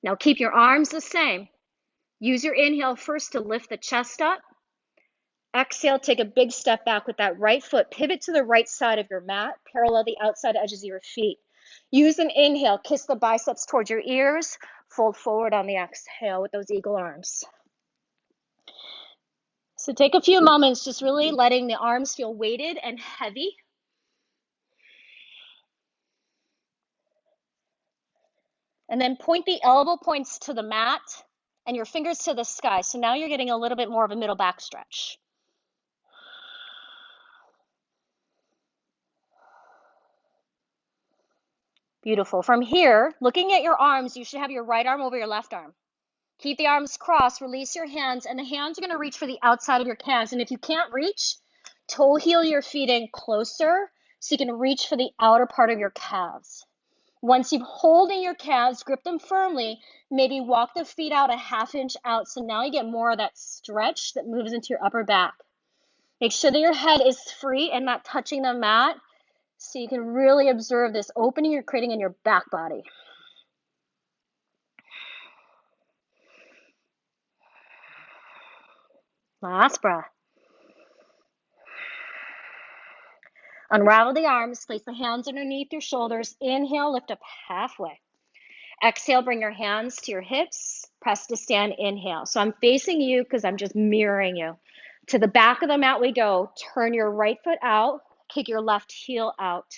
Now keep your arms the same. Use your inhale first to lift the chest up. Exhale, take a big step back with that right foot. Pivot to the right side of your mat, parallel the outside edges of your feet. Use an inhale, kiss the biceps towards your ears, fold forward on the exhale with those eagle arms. So take a few moments just really letting the arms feel weighted and heavy. And then point the elbow points to the mat and your fingers to the sky. So now you're getting a little bit more of a middle back stretch. Beautiful. From here, looking at your arms, you should have your right arm over your left arm. Keep the arms crossed, release your hands, and the hands are going to reach for the outside of your calves. And if you can't reach, toe heel your feet in closer so you can reach for the outer part of your calves. Once you've holding your calves, grip them firmly, maybe walk the feet out a ½ inch out. So now you get more of that stretch that moves into your upper back. Make sure that your head is free and not touching the mat so you can really observe this opening you're creating in your back body. Last breath. Unravel the arms, place the hands underneath your shoulders. Inhale, lift up halfway. Exhale, bring your hands to your hips. Press to stand, inhale. So I'm facing you because I'm just mirroring you. To the back of the mat we go. Turn your right foot out. Kick your left heel out.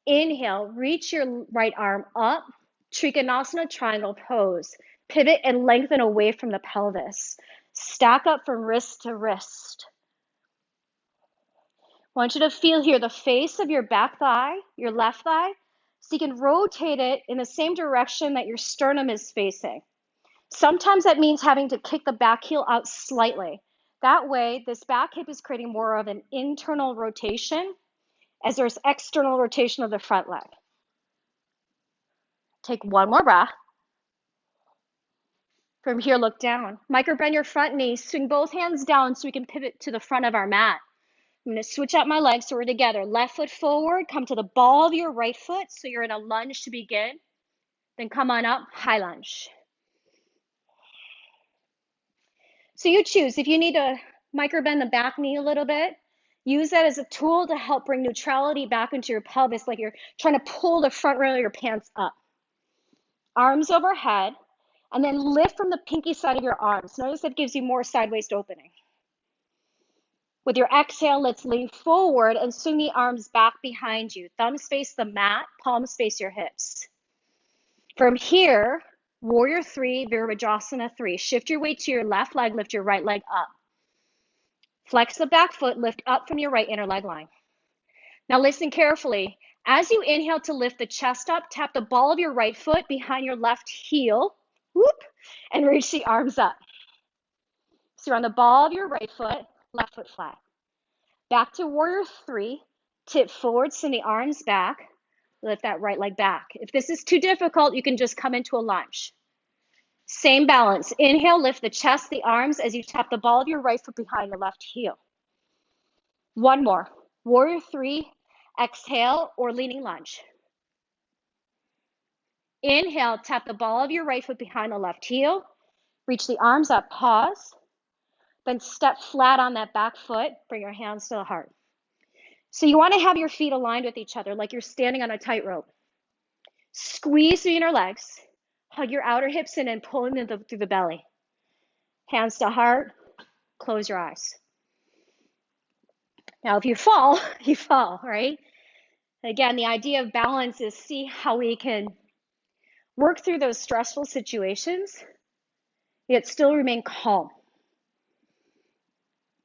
Inhale, reach your right arm up. Trikonasana, triangle pose. Pivot and lengthen away from the pelvis. Stack up from wrist to wrist. I want you to feel here the face of your back thigh, your left thigh, so you can rotate it in the same direction that your sternum is facing. Sometimes that means having to kick the back heel out slightly. That way, this back hip is creating more of an internal rotation as there's external rotation of the front leg. Take one more breath. From here, look down. Micro bend your front knee, swing both hands down so we can pivot to the front of our mat. I'm going to switch out my legs so we're together. Left foot forward, come to the ball of your right foot so you're in a lunge to begin. Then come on up, high lunge. So you choose. If you need to micro bend the back knee a little bit, use that as a tool to help bring neutrality back into your pelvis, like you're trying to pull the front rail of your pants up. Arms overhead, and then lift from the pinky side of your arms. Notice that gives you more side waist opening. With your exhale, let's lean forward and swing the arms back behind you. Thumbs face the mat, palms face your hips. From here, Warrior 3, Virabhadrasana 3. Shift your weight to your left leg, lift your right leg up. Flex the back foot, lift up from your right inner leg line. Now listen carefully. As you inhale to lift the chest up, tap the ball of your right foot behind your left heel, whoop, and reach the arms up. So you're on the ball of your right foot, left foot flat. Back to Warrior 3, tip forward, send the arms back, lift that right leg back. If this is too difficult, you can just come into a lunge. Same balance. Inhale, lift the chest, the arms as you tap the ball of your right foot behind your left heel. One more. Warrior 3, exhale or leaning lunge. Inhale, tap the ball of your right foot behind the left heel. Reach the arms up, pause. Then step flat on that back foot. Bring your hands to the heart. So you want to have your feet aligned with each other like you're standing on a tightrope. Squeeze the inner legs. Hug your outer hips in and pull them through the belly. Hands to heart. Close your eyes. Now, if you fall, you fall, right? Again, the idea of balance is see how we can Work through those stressful situations, yet still remain calm.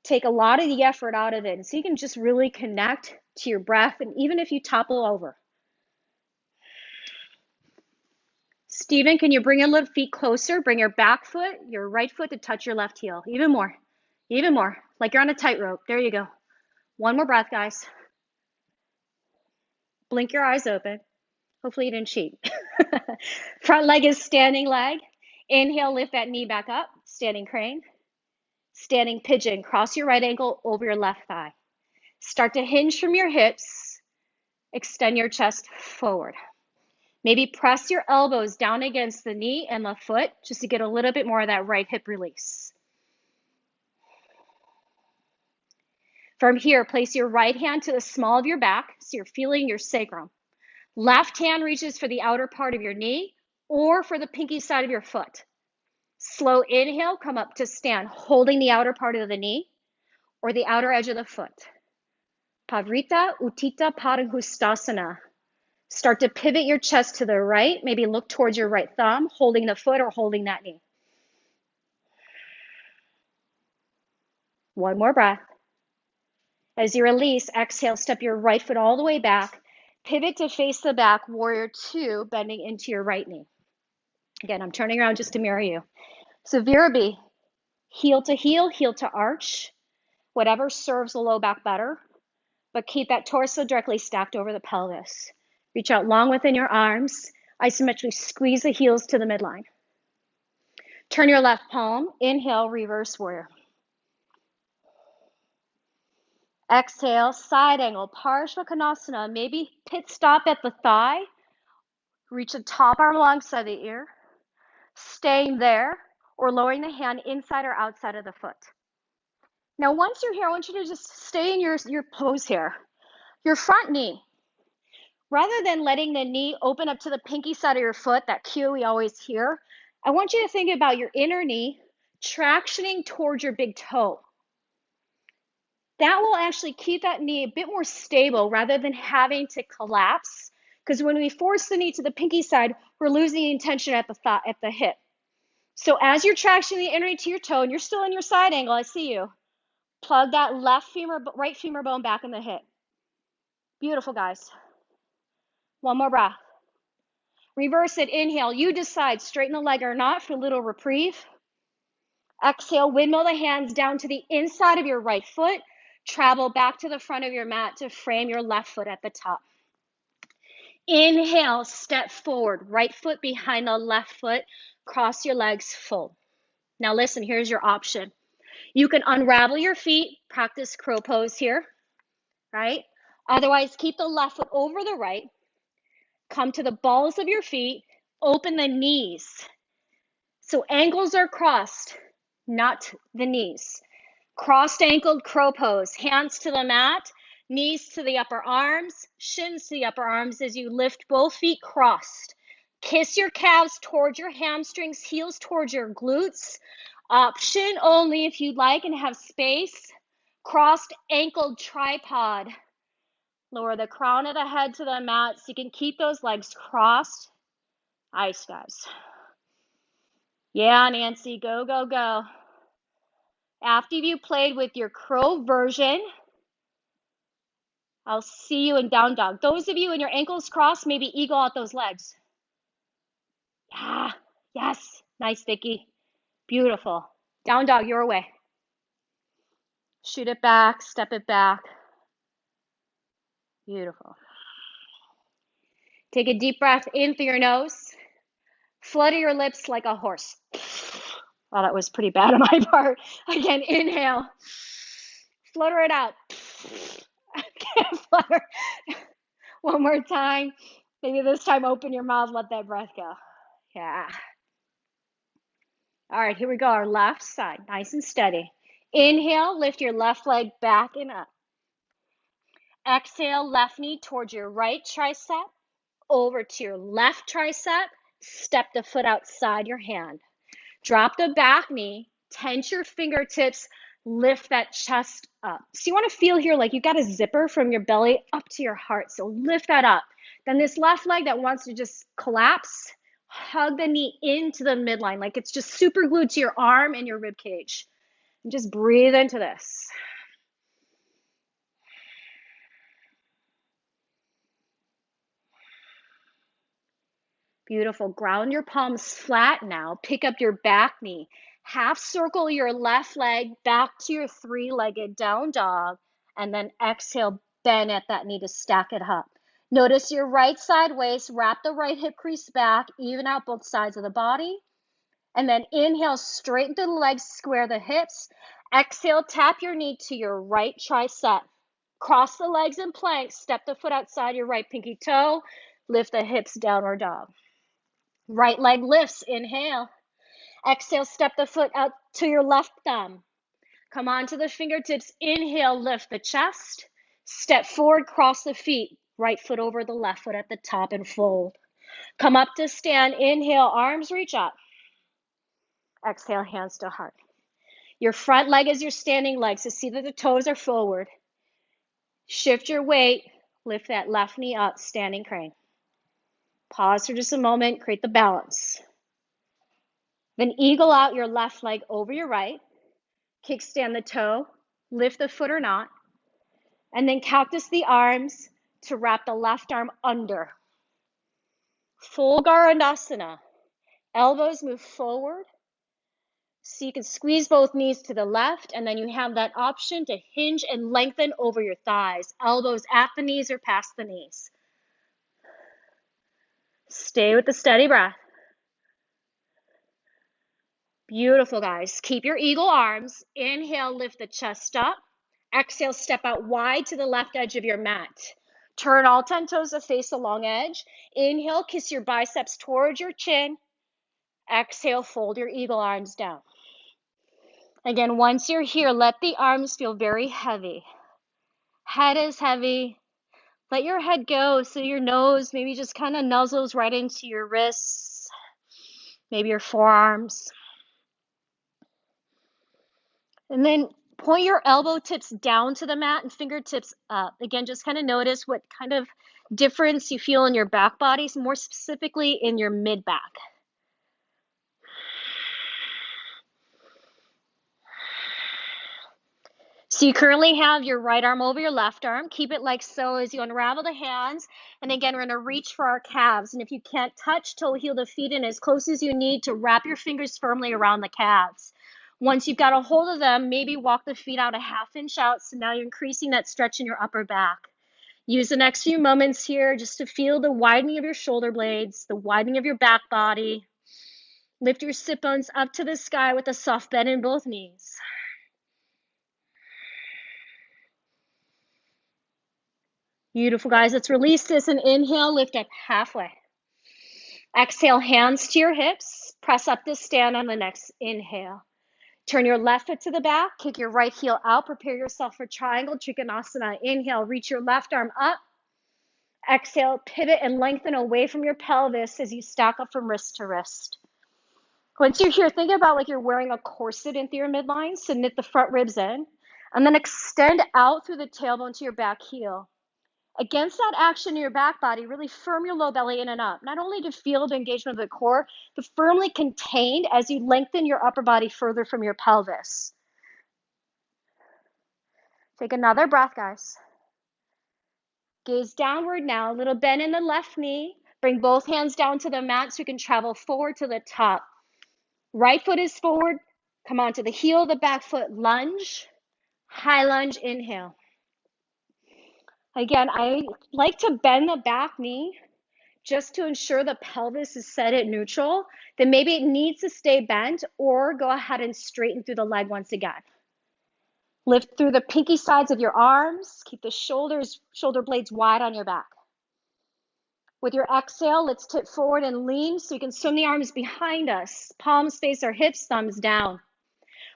Take a lot of the effort out of it, and so you can just really connect to your breath, and even if you topple over. Stephen, can you bring your little feet closer? Bring your back foot, your right foot to touch your left heel. Even more, like you're on a tightrope. There you go. One more breath, guys. Blink your eyes open. Hopefully you didn't cheat. Front leg is standing leg. Inhale, lift that knee back up. Standing crane. Standing pigeon. Cross your right ankle over your left thigh. Start to hinge from your hips. Extend your chest forward. Maybe press your elbows down against the knee and the foot just to get a little bit more of that right hip release. From here, place your right hand to the small of your back so you're feeling your sacrum. Left hand reaches for the outer part of your knee or for the pinky side of your foot. Slow inhale, come up to stand, holding the outer part of the knee or the outer edge of the foot. Pavrita Utthita Padangusthasana. Start to pivot your chest to the right. Maybe look towards your right thumb, holding the foot or holding that knee. One more breath. As you release, exhale, step your right foot all the way back. Pivot to face the back, warrior two, bending into your right knee. Again, I'm turning around just to mirror you. So Virabhi, heel to arch, whatever serves the low back better, but keep that torso directly stacked over the pelvis. Reach out long within your arms, isometrically squeeze the heels to the midline. Turn your left palm, inhale, reverse warrior. Exhale, side angle, Parshva Konasana, maybe pit stop at the thigh. Reach the top arm alongside the ear. Staying there or lowering the hand inside or outside of the foot. Now, once you're here, I want you to just stay in your pose here. Your front knee, rather than letting the knee open up to the pinky side of your foot, that cue we always hear, I want you to think about your inner knee tractioning towards your big toe. That will actually keep that knee a bit more stable rather than having to collapse. Because when we force the knee to the pinky side, we're losing tension at the hip. So as you're tractioning the inner knee to your toe, and you're still in your side angle, I see you. Plug that right femur bone back in the hip. Beautiful, guys. One more breath. Reverse it, inhale. You decide, straighten the leg or not for a little reprieve. Exhale, windmill the hands down to the inside of your right foot. Travel back to the front of your mat to frame your left foot at the top. Inhale, step forward, right foot behind the left foot. Cross your legs full. Now listen, here's your option. You can unravel your feet, practice crow pose here, right? Otherwise, keep the left foot over the right. Come to the balls of your feet, open the knees. So ankles are crossed, not the knees. Crossed ankled crow pose, hands to the mat, knees to the upper arms, shins to the upper arms as you lift both feet crossed. Kiss your calves towards your hamstrings, heels towards your glutes. Option only if you'd like and have space. Crossed ankled tripod. Lower the crown of the head to the mat so you can keep those legs crossed. Nice, guys. Yeah, Nancy, go, go, go. After you played with your crow version, I'll see you in down dog. Those of you in your ankles crossed, maybe eagle out those legs. Yeah, yes. Nice, Vicky. Beautiful. Down dog, your way. Shoot it back, step it back. Beautiful. Take a deep breath in through your nose. Flutter your lips like a horse. Oh, that was pretty bad on my part. Again, inhale. Flutter it out. Flutter. One more time. Maybe this time open your mouth, let that breath go. Yeah. All right, here we go. Our left side, nice and steady. Inhale, lift your left leg back and up. Exhale, left knee towards your right tricep, over to your left tricep. Step the foot outside your hand. Drop the back knee, tense your fingertips, lift that chest up. So you want to feel here like you got a zipper from your belly up to your heart. So lift that up. Then this left leg that wants to just collapse, Hug the knee into the midline, like it's just super glued to your arm and your rib cage. And just breathe into this. Beautiful. Ground your palms flat now. Pick up your back knee. Half circle your left leg back to your three-legged down dog. And then exhale, bend at that knee to stack it up. Notice your right side waist. Wrap the right hip crease back. Even out both sides of the body. And then inhale, straighten the legs, square the hips. Exhale, tap your knee to your right tricep. Cross the legs in plank. Step the foot outside your right pinky toe. Lift the hips, downward dog. Right leg lifts, inhale. Exhale, step the foot out to your left thumb. Come onto the fingertips, inhale, lift the chest. Step forward, cross the feet. Right foot over the left foot at the top and fold. Come up to stand, inhale, arms reach up. Exhale, hands to heart. Your front leg is your standing leg, so see that the toes are forward. Shift your weight, lift that left knee up, standing crane. Pause for just a moment, create the balance. Then eagle out your left leg over your right. Kickstand the toe, lift the foot or not. And then cactus the arms to wrap the left arm under. Full Garandasana. Elbows move forward. So you can squeeze both knees to the left, and then you have that option to hinge and lengthen over your thighs. Elbows at the knees or past the knees. Stay with the steady breath. Beautiful, guys. Keep your eagle arms. Inhale, lift the chest up. Exhale, step out wide to the left edge of your mat. Turn all 10 toes to face the long edge. Inhale, kiss your biceps towards your chin. Exhale, fold your eagle arms down. Again, once you're here, let the arms feel very heavy. Head is heavy. Let your head go so your nose maybe just kind of nuzzles right into your wrists, maybe your forearms. And then point your elbow tips down to the mat and fingertips up. Again, just kind of notice what kind of difference you feel in your back body, more specifically in your mid back. So you currently have your right arm over your left arm. Keep it like so as you unravel the hands. And again, we're going to reach for our calves. And if you can't touch, toe heel the feet in as close as you need to wrap your fingers firmly around the calves. Once you've got a hold of them, maybe walk the feet out a ½ inch out. So now you're increasing that stretch in your upper back. Use the next few moments here just to feel the widening of your shoulder blades, the widening of your back body. Lift your sit bones up to the sky with a soft bend in both knees. Beautiful, guys. Let's release this and inhale, lift up halfway. Exhale, hands to your hips. Press up to stand on the next inhale. Turn your left foot to the back. Kick your right heel out. Prepare yourself for triangle trikonasana. Inhale, reach your left arm up. Exhale, pivot and lengthen away from your pelvis as you stack up from wrist to wrist. Once you're here, think about like you're wearing a corset into your midline. So knit the front ribs in. And then extend out through the tailbone to your back heel. Against that action in your back body, really firm your low belly in and up. Not only to feel the engagement of the core, but firmly contained as you lengthen your upper body further from your pelvis. Take another breath, guys. Gaze downward now, a little bend in the left knee. Bring both hands down to the mat so you can travel forward to the top. Right foot is forward. Come onto the heel of the back foot, lunge. High lunge, inhale. Again, I like to bend the back knee just to ensure the pelvis is set at neutral. Then maybe it needs to stay bent, or go ahead and straighten through the leg once again. Lift through the pinky sides of your arms. Keep the shoulder blades wide on your back. With your exhale, let's tip forward and lean so you can swim the arms behind us. Palms face our hips, thumbs down.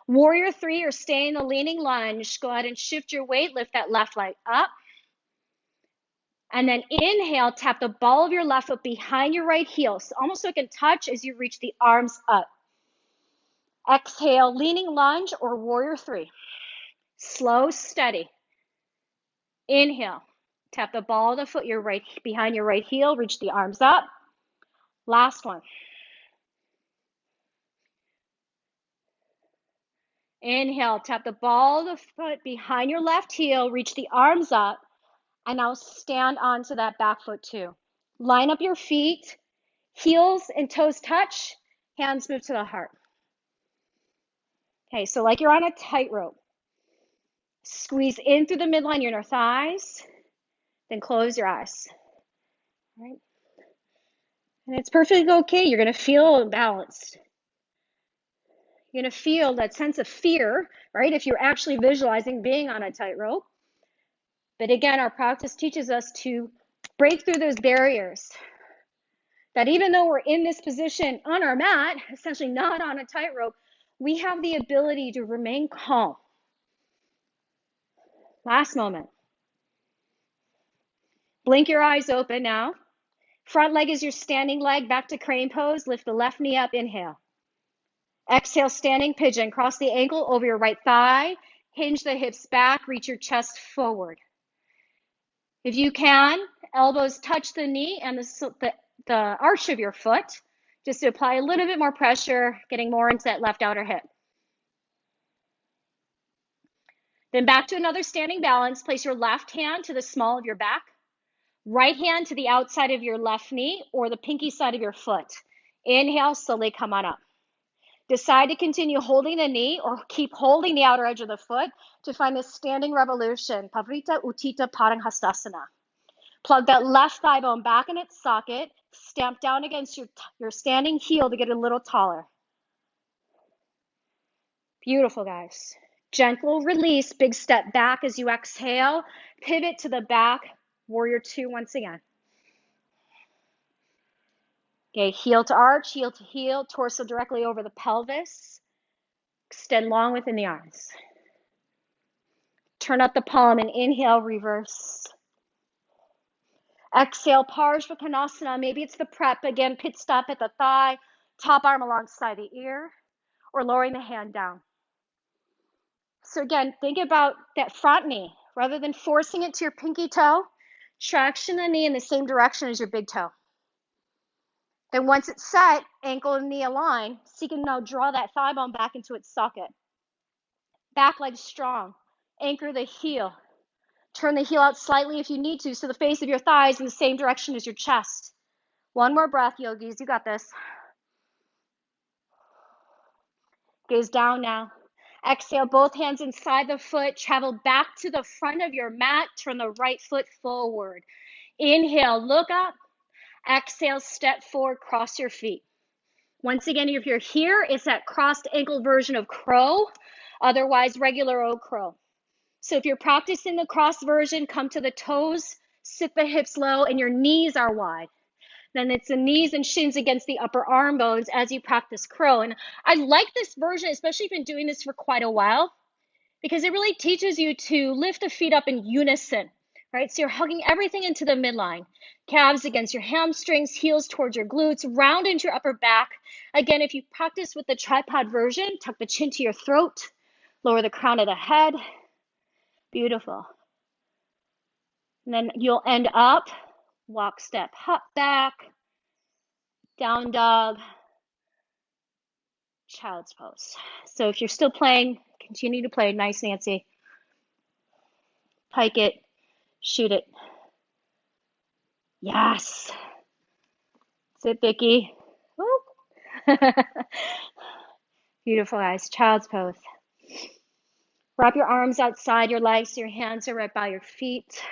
Warrior 3 or stay in the leaning lunge. Go ahead and shift your weight, lift that left leg up. And then inhale, tap the ball of your left foot behind your right heel, so almost so it can touch as you reach the arms up. Exhale, leaning lunge or warrior 3. Slow, steady. Inhale, tap the ball of the foot behind your right heel, reach the arms up. Last one. Inhale, tap the ball of the foot behind your left heel, reach the arms up, and now stand onto that back foot too. Line up your feet, heels and toes touch, hands move to the heart. Okay, so like you're on a tightrope. Squeeze in through the midline, your inner thighs, then close your eyes. All right? And it's perfectly okay. You're going to feel imbalanced. You're going to feel that sense of fear, right? If you're actually visualizing being on a tightrope. But again, our practice teaches us to break through those barriers. That even though we're in this position on our mat, essentially not on a tightrope, we have the ability to remain calm. Last moment. Blink your eyes open now. Front leg is your standing leg, back to crane pose. Lift the left knee up, inhale. Exhale, standing pigeon. Cross the ankle over your right thigh. Hinge the hips back, reach your chest forward. If you can, elbows touch the knee and the arch of your foot, just to apply a little bit more pressure, getting more into that left outer hip. Then back to another standing balance. Place your left hand to the small of your back, right hand to the outside of your left knee or the pinky side of your foot. Inhale, slowly come on up. Decide to continue holding the knee or keep holding the outer edge of the foot to find this standing revolution, Pavrita Utthita Padangusthasana. Plug that left thigh bone back in its socket, stamp down against your standing heel to get a little taller. Beautiful, guys. Gentle release, big step back as you exhale. Pivot to the back, warrior two once again. Okay, heel to arch, heel to heel, torso directly over the pelvis. Extend long within the arms. Turn up the palm and inhale, reverse. Exhale, Parshva Konasana. Maybe it's the prep. Again, pit stop at the thigh, top arm alongside the ear, or lowering the hand down. So again, think about that front knee. Rather than forcing it to your pinky toe, traction the knee in the same direction as your big toe. Then once it's set, ankle and knee align, so you can now draw that thigh bone back into its socket. Back leg strong. Anchor the heel. Turn the heel out slightly if you need to, so the face of your thigh is in the same direction as your chest. One more breath, yogis. You got this. Gaze down now. Exhale, both hands inside the foot. Travel back to the front of your mat. Turn the right foot forward. Inhale, look up. Exhale, step forward, cross your feet. Once again, if you're here, it's that crossed ankle version of crow, otherwise regular old crow. So if you're practicing the cross version, come to the toes, sit the hips low, and your knees are wide. Then it's the knees and shins against the upper arm bones as you practice crow. And I like this version, especially if you've been doing this for quite a while, because it really teaches you to lift the feet up in unison, right? So you're hugging everything into the midline. Calves against your hamstrings, heels towards your glutes, round into your upper back. Again, if you practice with the tripod version, tuck the chin to your throat, lower the crown of the head. Beautiful. And then you'll end up, walk, step, hop back, down dog, child's pose. So if you're still playing, continue to play. Nice, Nancy. Pike it, shoot it. Yes. Sit, Vicky. Beautiful, guys. Child's pose. Wrap your arms outside your legs so your hands are right by your feet.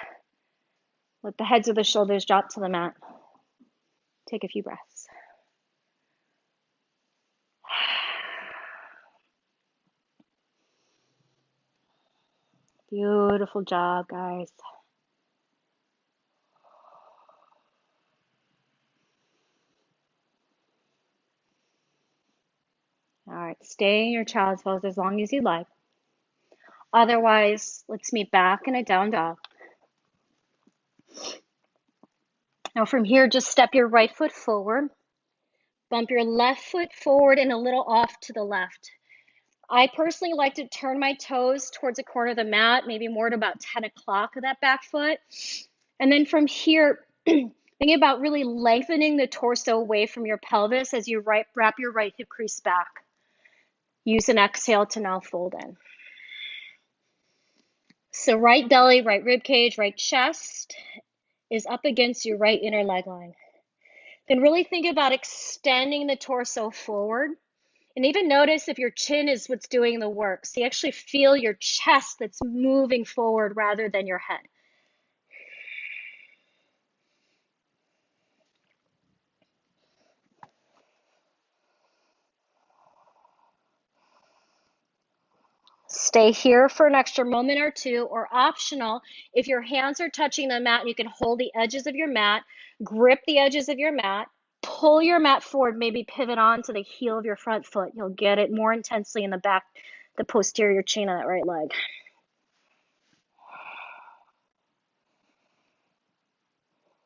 Let the heads of the shoulders drop to the mat. Take a few breaths. Beautiful job, guys. All right, stay in your child's pose as long as you like. Otherwise, let's meet back in a down dog. Now from here, just step your right foot forward. Bump your left foot forward and a little off to the left. I personally like to turn my toes towards the corner of the mat, maybe more to about 10 o'clock of that back foot. And then from here, Think about really lengthening the torso away from your pelvis as you wrap your right hip crease back. Use an exhale to now fold in. So right belly, right rib cage, right chest is up against your right inner leg line. Then really think about extending the torso forward. And even notice if your chin is what's doing the work. So you actually feel your chest that's moving forward rather than your head. Stay here for an extra moment or two, or optional, if your hands are touching the mat, you can hold the edges of your mat, grip the edges of your mat, pull your mat forward, maybe pivot on to the heel of your front foot. You'll get it more intensely in the back, the posterior chain of that right leg.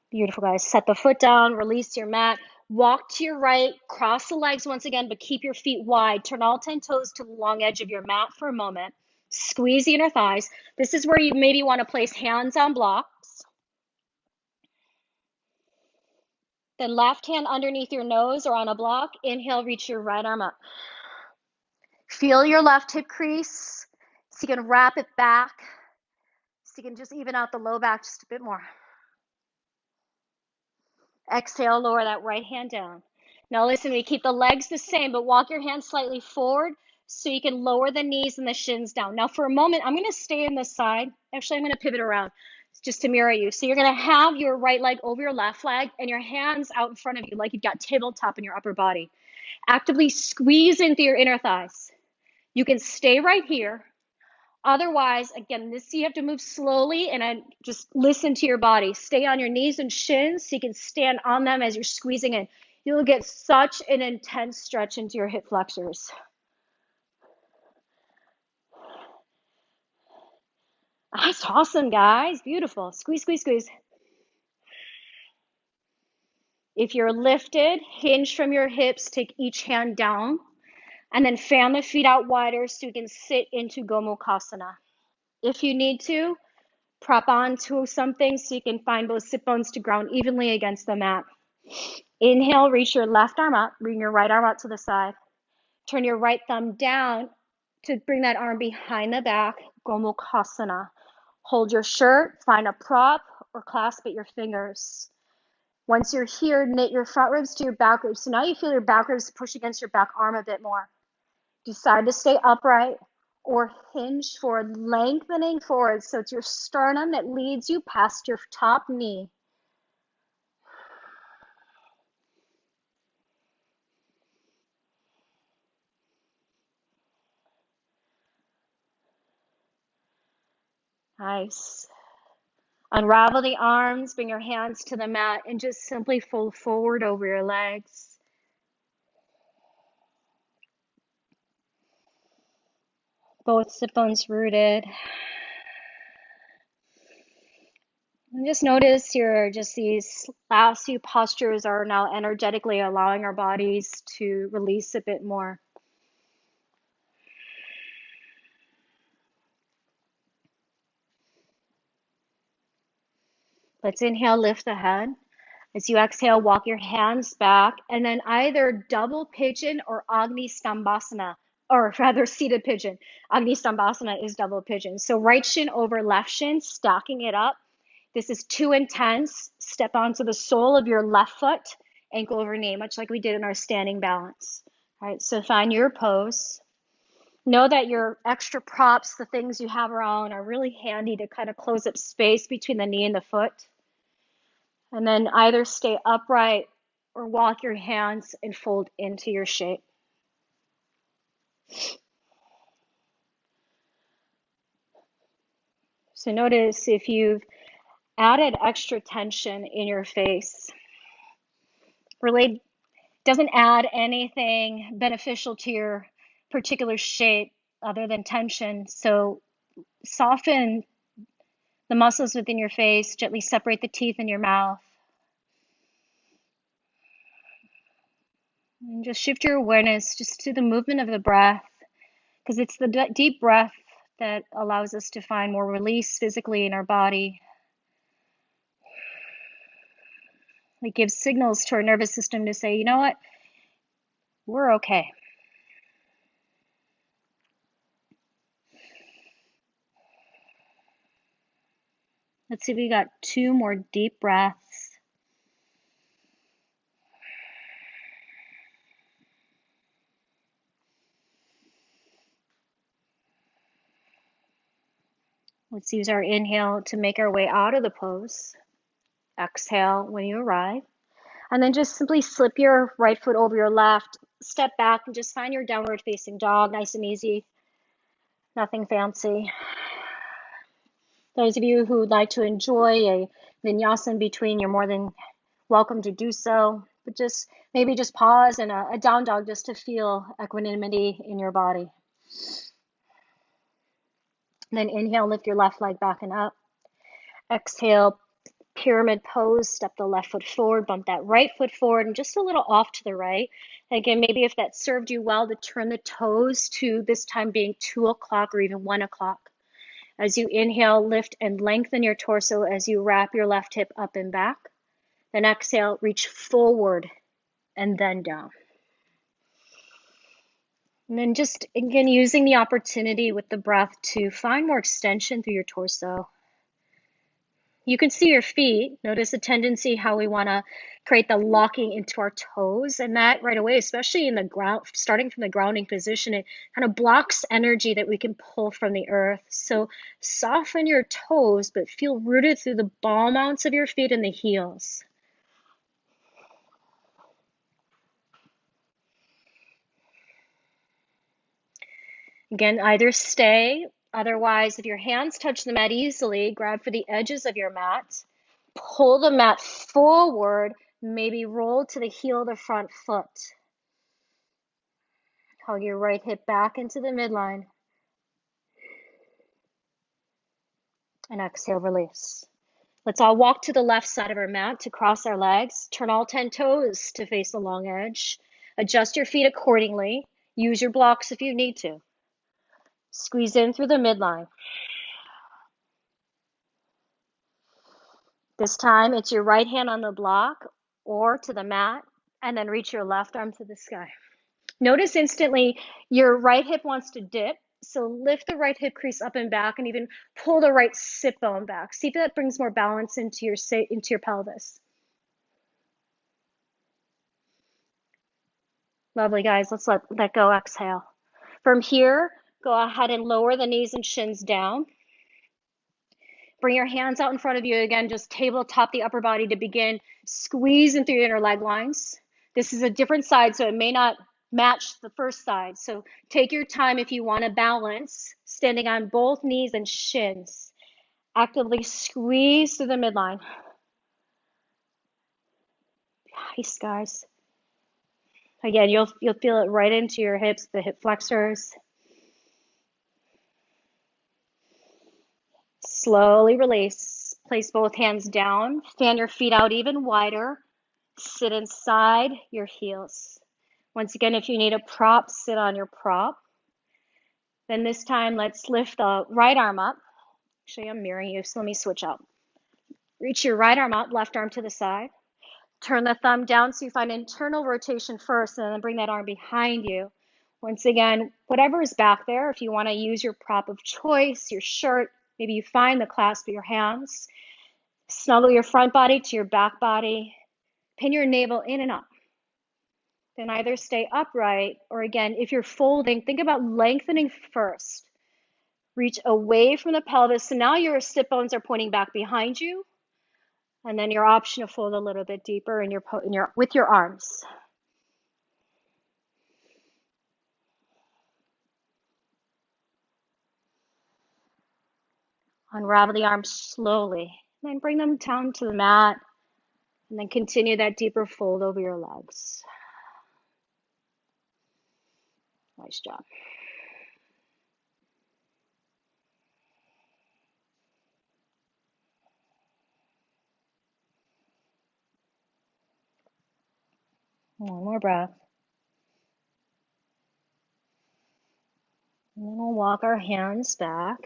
Beautiful, guys. Set the foot down, release your mat, walk to your right, cross the legs once again, but keep your feet wide. Turn all 10 toes to the long edge of your mat for a moment. Squeeze the inner thighs. This is where you maybe want to place hands on blocks. Then left hand underneath your nose or on a block. Inhale, reach your right arm up. Feel your left hip crease. So you can wrap it back. So you can just even out the low back just a bit more. Exhale, lower that right hand down. Now listen, we keep the legs the same, but walk your hands slightly forward so you can lower the knees and the shins down. Now for a moment, I'm going to stay in this side. Actually, I'm going to pivot around just to mirror you. So you're going to have your right leg over your left leg and your hands out in front of you like you've got tabletop in your upper body. Actively squeeze into your inner thighs. You can stay right here. Otherwise, again, this you have to move slowly and just listen to your body. Stay on your knees and shins so you can stand on them as you're squeezing in. You'll get such an intense stretch into your hip flexors. That's awesome, guys. Beautiful. Squeeze, squeeze, squeeze. If you're lifted, hinge from your hips, take each hand down, and then fan the feet out wider so you can sit into Gomukhasana. If you need to, prop onto something so you can find both sit bones to ground evenly against the mat. Inhale, reach your left arm up, bring your right arm out to the side. Turn your right thumb down to bring that arm behind the back, Gomukhasana. Hold your shirt, find a prop, or clasp at your fingers. Once you're here, knit your front ribs to your back ribs. So now you feel your back ribs push against your back arm a bit more. Decide to stay upright or hinge forward, lengthening forward so it's your sternum that leads you past your top knee. Nice. Unravel the arms, bring your hands to the mat, and just simply fold forward over your legs. Both sit bones rooted. And just notice these last few postures are now energetically allowing our bodies to release a bit more. Let's inhale, lift the head. As you exhale, walk your hands back, and then either double pigeon or Agni Stambhasana, or rather seated pigeon. Agni Stambhasana is double pigeon. So right shin over left shin, stacking it up. This is too intense. Step onto the sole of your left foot, ankle over knee, much like we did in our standing balance. All right, so find your pose. Know that your extra props, the things you have around, are really handy to kind of close up space between the knee and the foot. And then either stay upright or walk your hands and fold into your shape. So notice if you've added extra tension in your face, really doesn't add anything beneficial to your particular shape other than tension. So soften the muscles within your face, gently separate the teeth in your mouth. And just shift your awareness just to the movement of the breath, because it's the deep breath that allows us to find more release physically in our body. It gives signals to our nervous system to say, you know what, we're okay. Let's see if we got 2 more deep breaths. Let's use our inhale to make our way out of the pose. Exhale when you arrive. And then just simply slip your right foot over your left, step back, and just find your downward facing dog, nice and easy. Nothing fancy. Those of you who would like to enjoy a vinyasa in between, you're more than welcome to do so. But just maybe just pause in a down dog just to feel equanimity in your body. And then inhale, lift your left leg back and up. Exhale, pyramid pose, step the left foot forward, bump that right foot forward and just a little off to the right. Again, maybe if that served you well to turn the toes to this time being 2 o'clock or even 1 o'clock. As you inhale, lift and lengthen your torso as you wrap your left hip up and back. Then exhale, reach forward and then down. And then just, again, using the opportunity with the breath to find more extension through your torso. You can see your feet. Notice a tendency how we want to create the locking into our toes, and that right away, especially in the ground, starting from the grounding position, it kind of blocks energy that we can pull from the earth. So soften your toes, but feel rooted through the ball mounts of your feet and the heels. Again, either stay, otherwise, if your hands touch the mat easily, grab for the edges of your mat, pull the mat forward, maybe roll to the heel of the front foot. Hug your right hip back into the midline. And exhale, release. Let's all walk to the left side of our mat to cross our legs. Turn all 10 toes to face the long edge. Adjust your feet accordingly. Use your blocks if you need to. Squeeze in through the midline. This time, it's your right hand on the block or to the mat, and then reach your left arm to the sky. Notice instantly your right hip wants to dip, so lift the right hip crease up and back and even pull the right sit bone back. See if that brings more balance into your pelvis. Lovely, guys. Let's let go. Exhale. From here, go ahead and lower the knees and shins down. Bring your hands out in front of you again, just tabletop the upper body to begin squeezing through your inner leg lines. This is a different side, so it may not match the first side. So take your time if you want to balance, standing on both knees and shins. Actively squeeze through the midline. Nice, guys. Again, you'll feel it right into your hips, the hip flexors. Slowly release. Place both hands down. Fan your feet out even wider. Sit inside your heels. Once again, if you need a prop, sit on your prop. Then this time, let's lift the right arm up. Actually, I'm mirroring you, so let me switch up. Reach your right arm up, left arm to the side. Turn the thumb down so you find internal rotation first, and then bring that arm behind you. Once again, whatever is back there, if you want to use your prop of choice, your shirt, maybe you find the clasp of your hands. Snuggle your front body to your back body. Pin your navel in and up. Then either stay upright, or again, if you're folding, think about lengthening first. Reach away from the pelvis. So now your sit bones are pointing back behind you. And then your option to fold a little bit deeper with your arms. Unravel the arms slowly. And then bring them down to the mat. And then continue that deeper fold over your legs. Nice job. One more breath. And then we'll walk our hands back,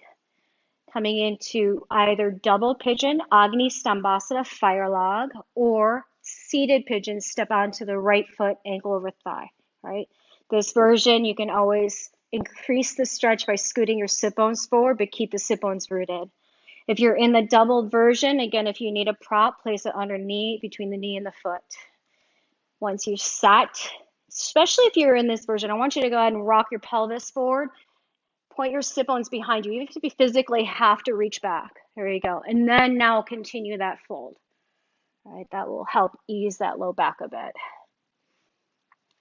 coming into either double pigeon, Agni Stambhasana, fire log, or seated pigeon, step onto the right foot, ankle over thigh, right? This version, you can always increase the stretch by scooting your sit bones forward, but keep the sit bones rooted. If you're in the doubled version, again, if you need a prop, place it underneath between the knee and the foot. Once you're sat, especially if you're in this version, I want you to go ahead and rock your pelvis forward. Point your sit bones behind you, even if you physically have to reach back. There you go. And then now continue that fold. All right, that will help ease that low back a bit.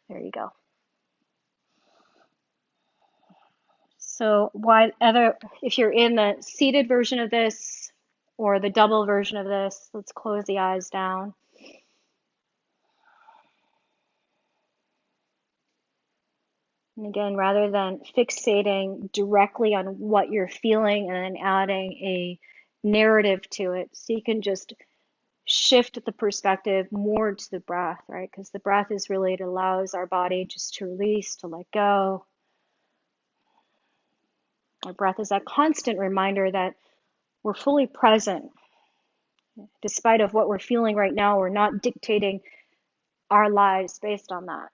There you go. So if you're in the seated version of this or the double version of this, let's close the eyes down. And again, rather than fixating directly on what you're feeling and then adding a narrative to it, so you can just shift the perspective more to the breath, right? Because the breath is really, it allows our body just to release, to let go. Our breath is that constant reminder that we're fully present. Despite of what we're feeling right now, we're not dictating our lives based on that.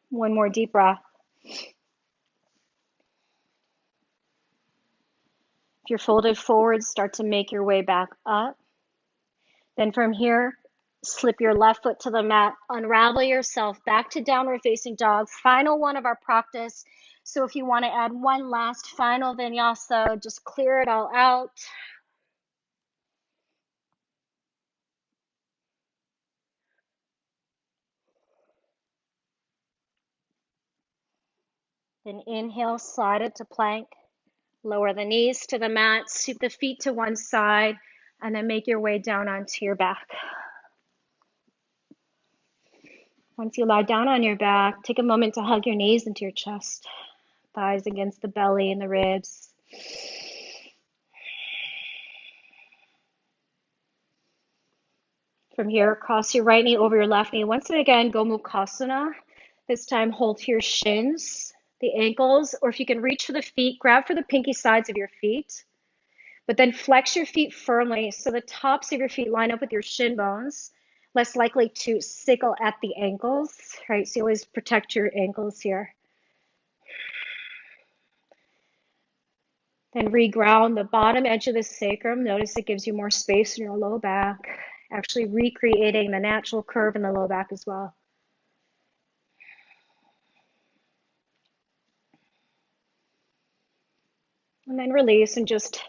One more deep breath. If you're folded forward, start to make your way back up. Then from here, slip your left foot to the mat, unravel yourself back to downward facing dog. Final one of our practice. So if you want to add one last final vinyasa, just clear it all out. Then inhale, slide it to plank. Lower the knees to the mat, sweep the feet to one side, and then make your way down onto your back. Once you lie down on your back, take a moment to hug your knees into your chest, thighs against the belly and the ribs. From here, cross your right knee over your left knee. Once again, Gomukhasana. This time, hold to your shins, the ankles, or if you can reach for the feet, grab for the pinky sides of your feet. But then flex your feet firmly so the tops of your feet line up with your shin bones, less likely to sickle at the ankles, right? So you always protect your ankles here. Then reground the bottom edge of the sacrum. Notice it gives you more space in your low back, actually recreating the natural curve in the low back as well. And then release and just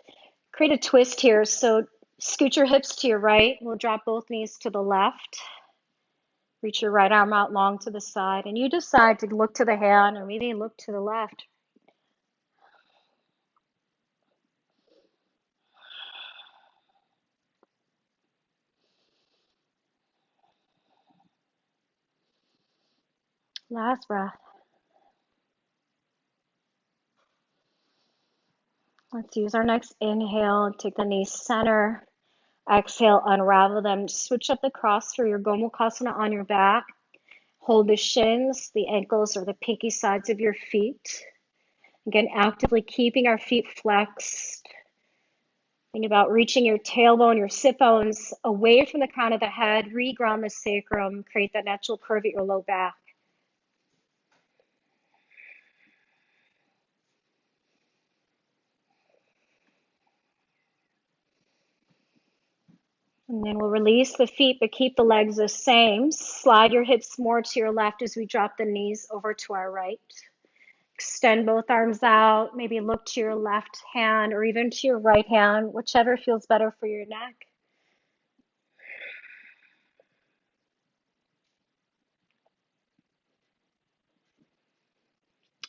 create a twist here. So scoot your hips to your right. We'll drop both knees to the left. Reach your right arm out long to the side. And you decide to look to the hand or maybe look to the left. Last breath. Let's use our next inhale. Take the knees center. Exhale, unravel them. Switch up the cross for your Gomukhasana on your back. Hold the shins, the ankles, or the pinky sides of your feet. Again, actively keeping our feet flexed. Think about reaching your tailbone, your sit bones away from the crown of the head. Reground the sacrum. Create that natural curve at your low back. And then we'll release the feet, but keep the legs the same. Slide your hips more to your left as we drop the knees over to our right. Extend both arms out. Maybe look to your left hand or even to your right hand, whichever feels better for your neck.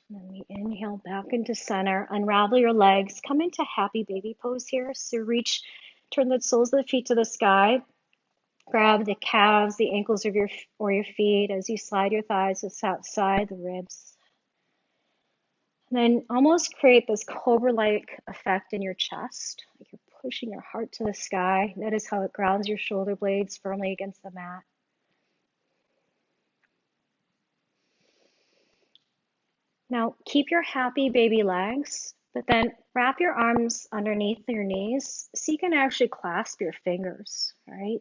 And then we inhale back into center. Unravel your legs. Come into happy baby pose here. So reach, turn the soles of the feet to the sky. Grab the calves, the ankles of your feet as you slide your thighs outside the ribs. And then almost create this cobra-like effect in your chest, like you're pushing your heart to the sky. Notice how it grounds your shoulder blades firmly against the mat. Now keep your happy baby legs But then wrap your arms underneath your knees so you can actually clasp your fingers, right?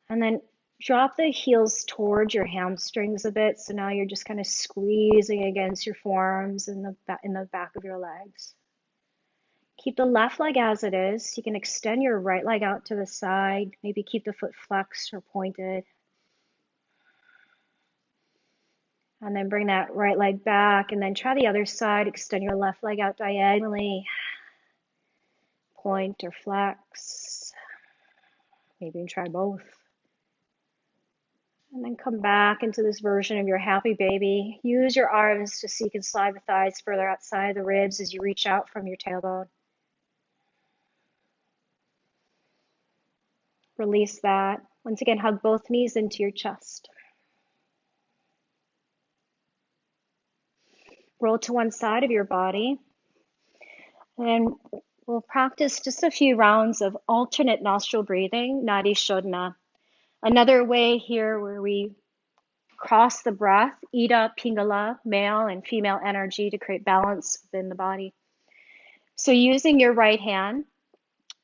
And then drop the heels towards your hamstrings a bit. So now you're just kind of squeezing against your forearms and in the back of your legs. Keep the left leg as it is. You can extend your right leg out to the side. Maybe keep the foot flexed or pointed. And then bring that right leg back and then try the other side. Extend your left leg out diagonally. Point or flex. Maybe you can try both. And then come back into this version of your happy baby. Use your arms just so you can slide the thighs further outside the ribs as you reach out from your tailbone. Release that. Once again, hug both knees into your chest. Roll to one side of your body. And we'll practice just a few rounds of alternate nostril breathing, Nadi Shodhana. Another way here where we cross the breath, Ida, Pingala, male and female energy to create balance within the body. So using your right hand,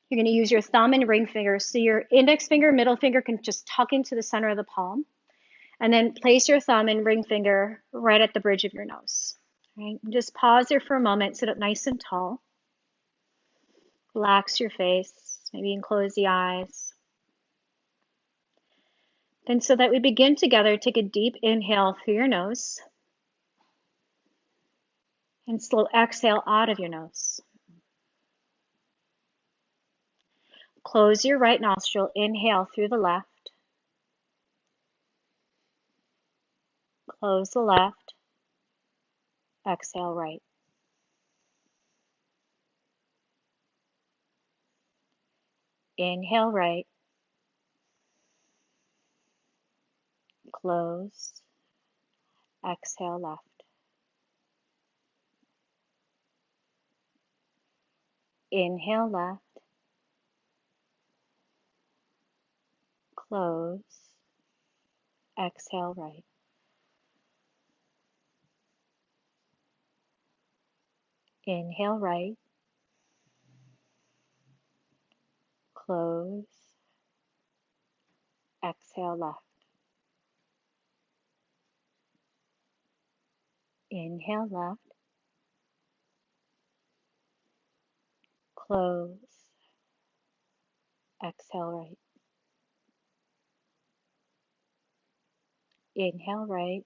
you're going to use your thumb and ring finger. So your index finger, middle finger can just tuck into the center of the palm. And then place your thumb and ring finger right at the bridge of your nose. Right? Just pause here for a moment, sit up nice and tall. Relax your face, maybe you can close the eyes. Then so that we begin together, take a deep inhale through your nose and slow exhale out of your nose. Close your right nostril, inhale through the left. Close the left, exhale right. Inhale right, close, exhale left. Inhale left, close, exhale right. Inhale right, close, exhale left. Inhale left, close, exhale right. Inhale right,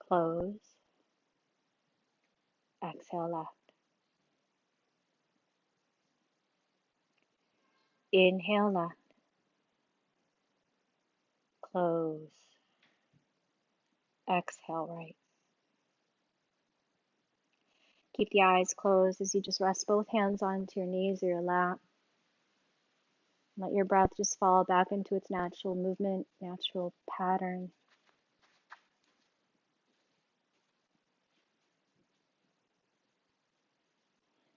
close, exhale left. Inhale left, close, exhale right. Keep the eyes closed as you just rest both hands onto your knees or your lap. Let your breath just fall back into its natural movement, natural pattern.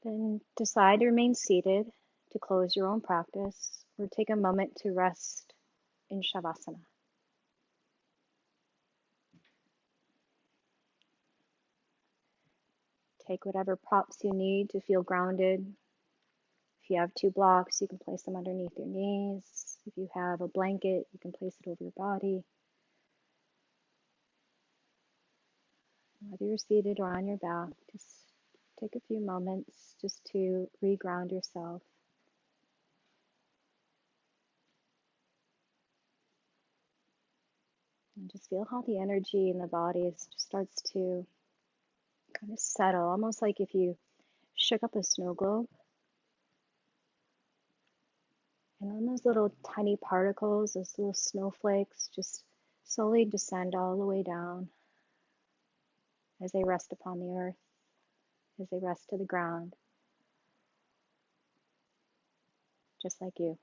Then decide to remain seated to close your own practice or take a moment to rest in Shavasana. Take whatever props you need to feel grounded. If you have two blocks, you can place them underneath your knees. If you have a blanket, you can place it over your body. Whether you're seated or on your back, just take a few moments just to re-ground yourself. And just feel how the energy in the body just starts to kind of settle, almost like if you shook up a snow globe. And then those little tiny particles, those little snowflakes, just slowly descend all the way down as they rest upon the earth, as they rest to the ground, just like you.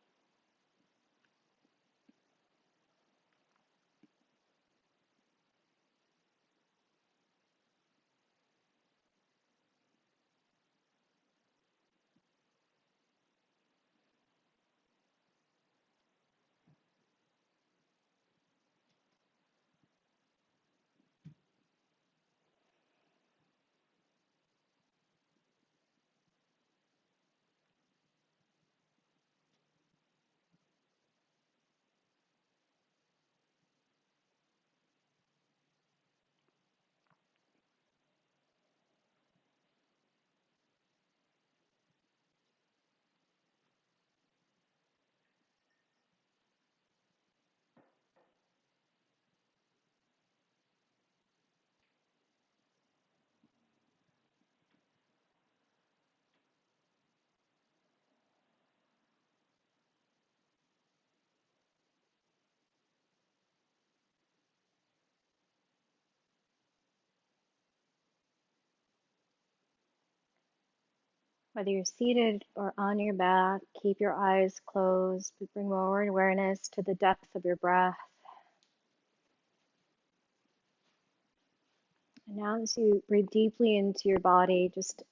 Whether you're seated or on your back, keep your eyes closed, but bring more awareness to the depth of your breath. And now as you breathe deeply into your body, just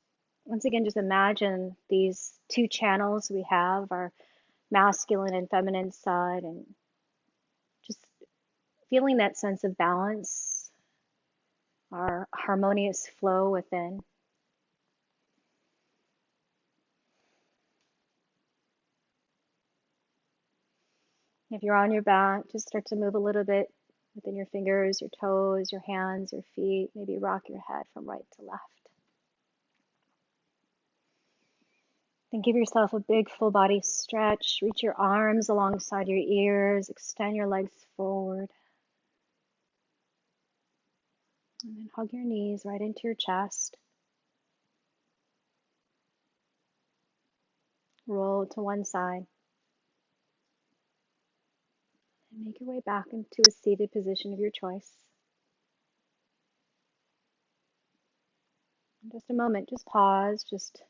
once again, just imagine these two channels we have, our masculine and feminine side, and just feeling that sense of balance, our harmonious flow within. If you're on your back, just start to move a little bit within your fingers, your toes, your hands, your feet. Maybe rock your head from right to left. Then give yourself a big full body stretch. Reach your arms alongside your ears. Extend your legs forward. And then hug your knees right into your chest. Roll to one side. And make your way back into a seated position of your choice. In just a moment, just pause, just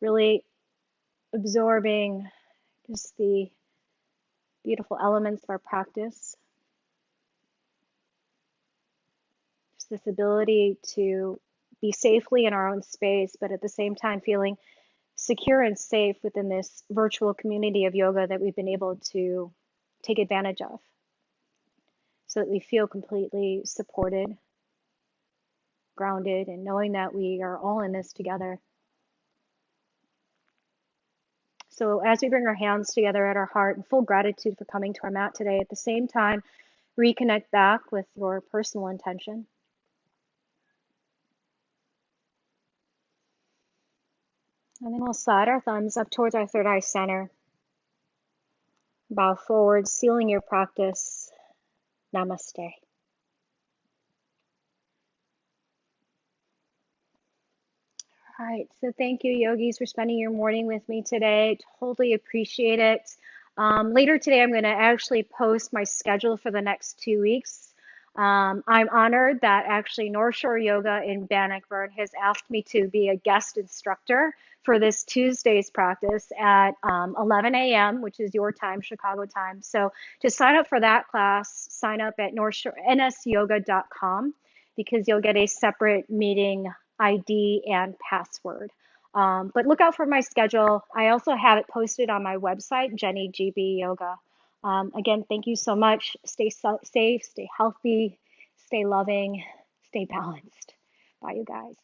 really absorbing just the beautiful elements of our practice. Just this ability to be safely in our own space, but at the same time feeling secure and safe within this virtual community of yoga that we've been able to take advantage of, so that we feel completely supported, grounded, and knowing that we are all in this together. So as we bring our hands together at our heart in full gratitude for coming to our mat today, at the same time, reconnect back with your personal intention. And then we'll slide our thumbs up towards our third eye center. Bow forward, sealing your practice. Namaste. All right, so thank you, yogis, for spending your morning with me today. Totally appreciate it. Later today, I'm going to actually post my schedule for the next 2 weeks. I'm honored that actually North Shore Yoga in Bannockburn has asked me to be a guest instructor for this Tuesday's practice at 11 a.m., which is your time, Chicago time. So to sign up for that class, sign up at nsyoga.com, because you'll get a separate meeting ID and password. But look out for my schedule. I also have it posted on my website, Jenny GB Yoga. Again, thank you so much. Stay safe, stay healthy, stay loving, stay balanced. Bye, you guys.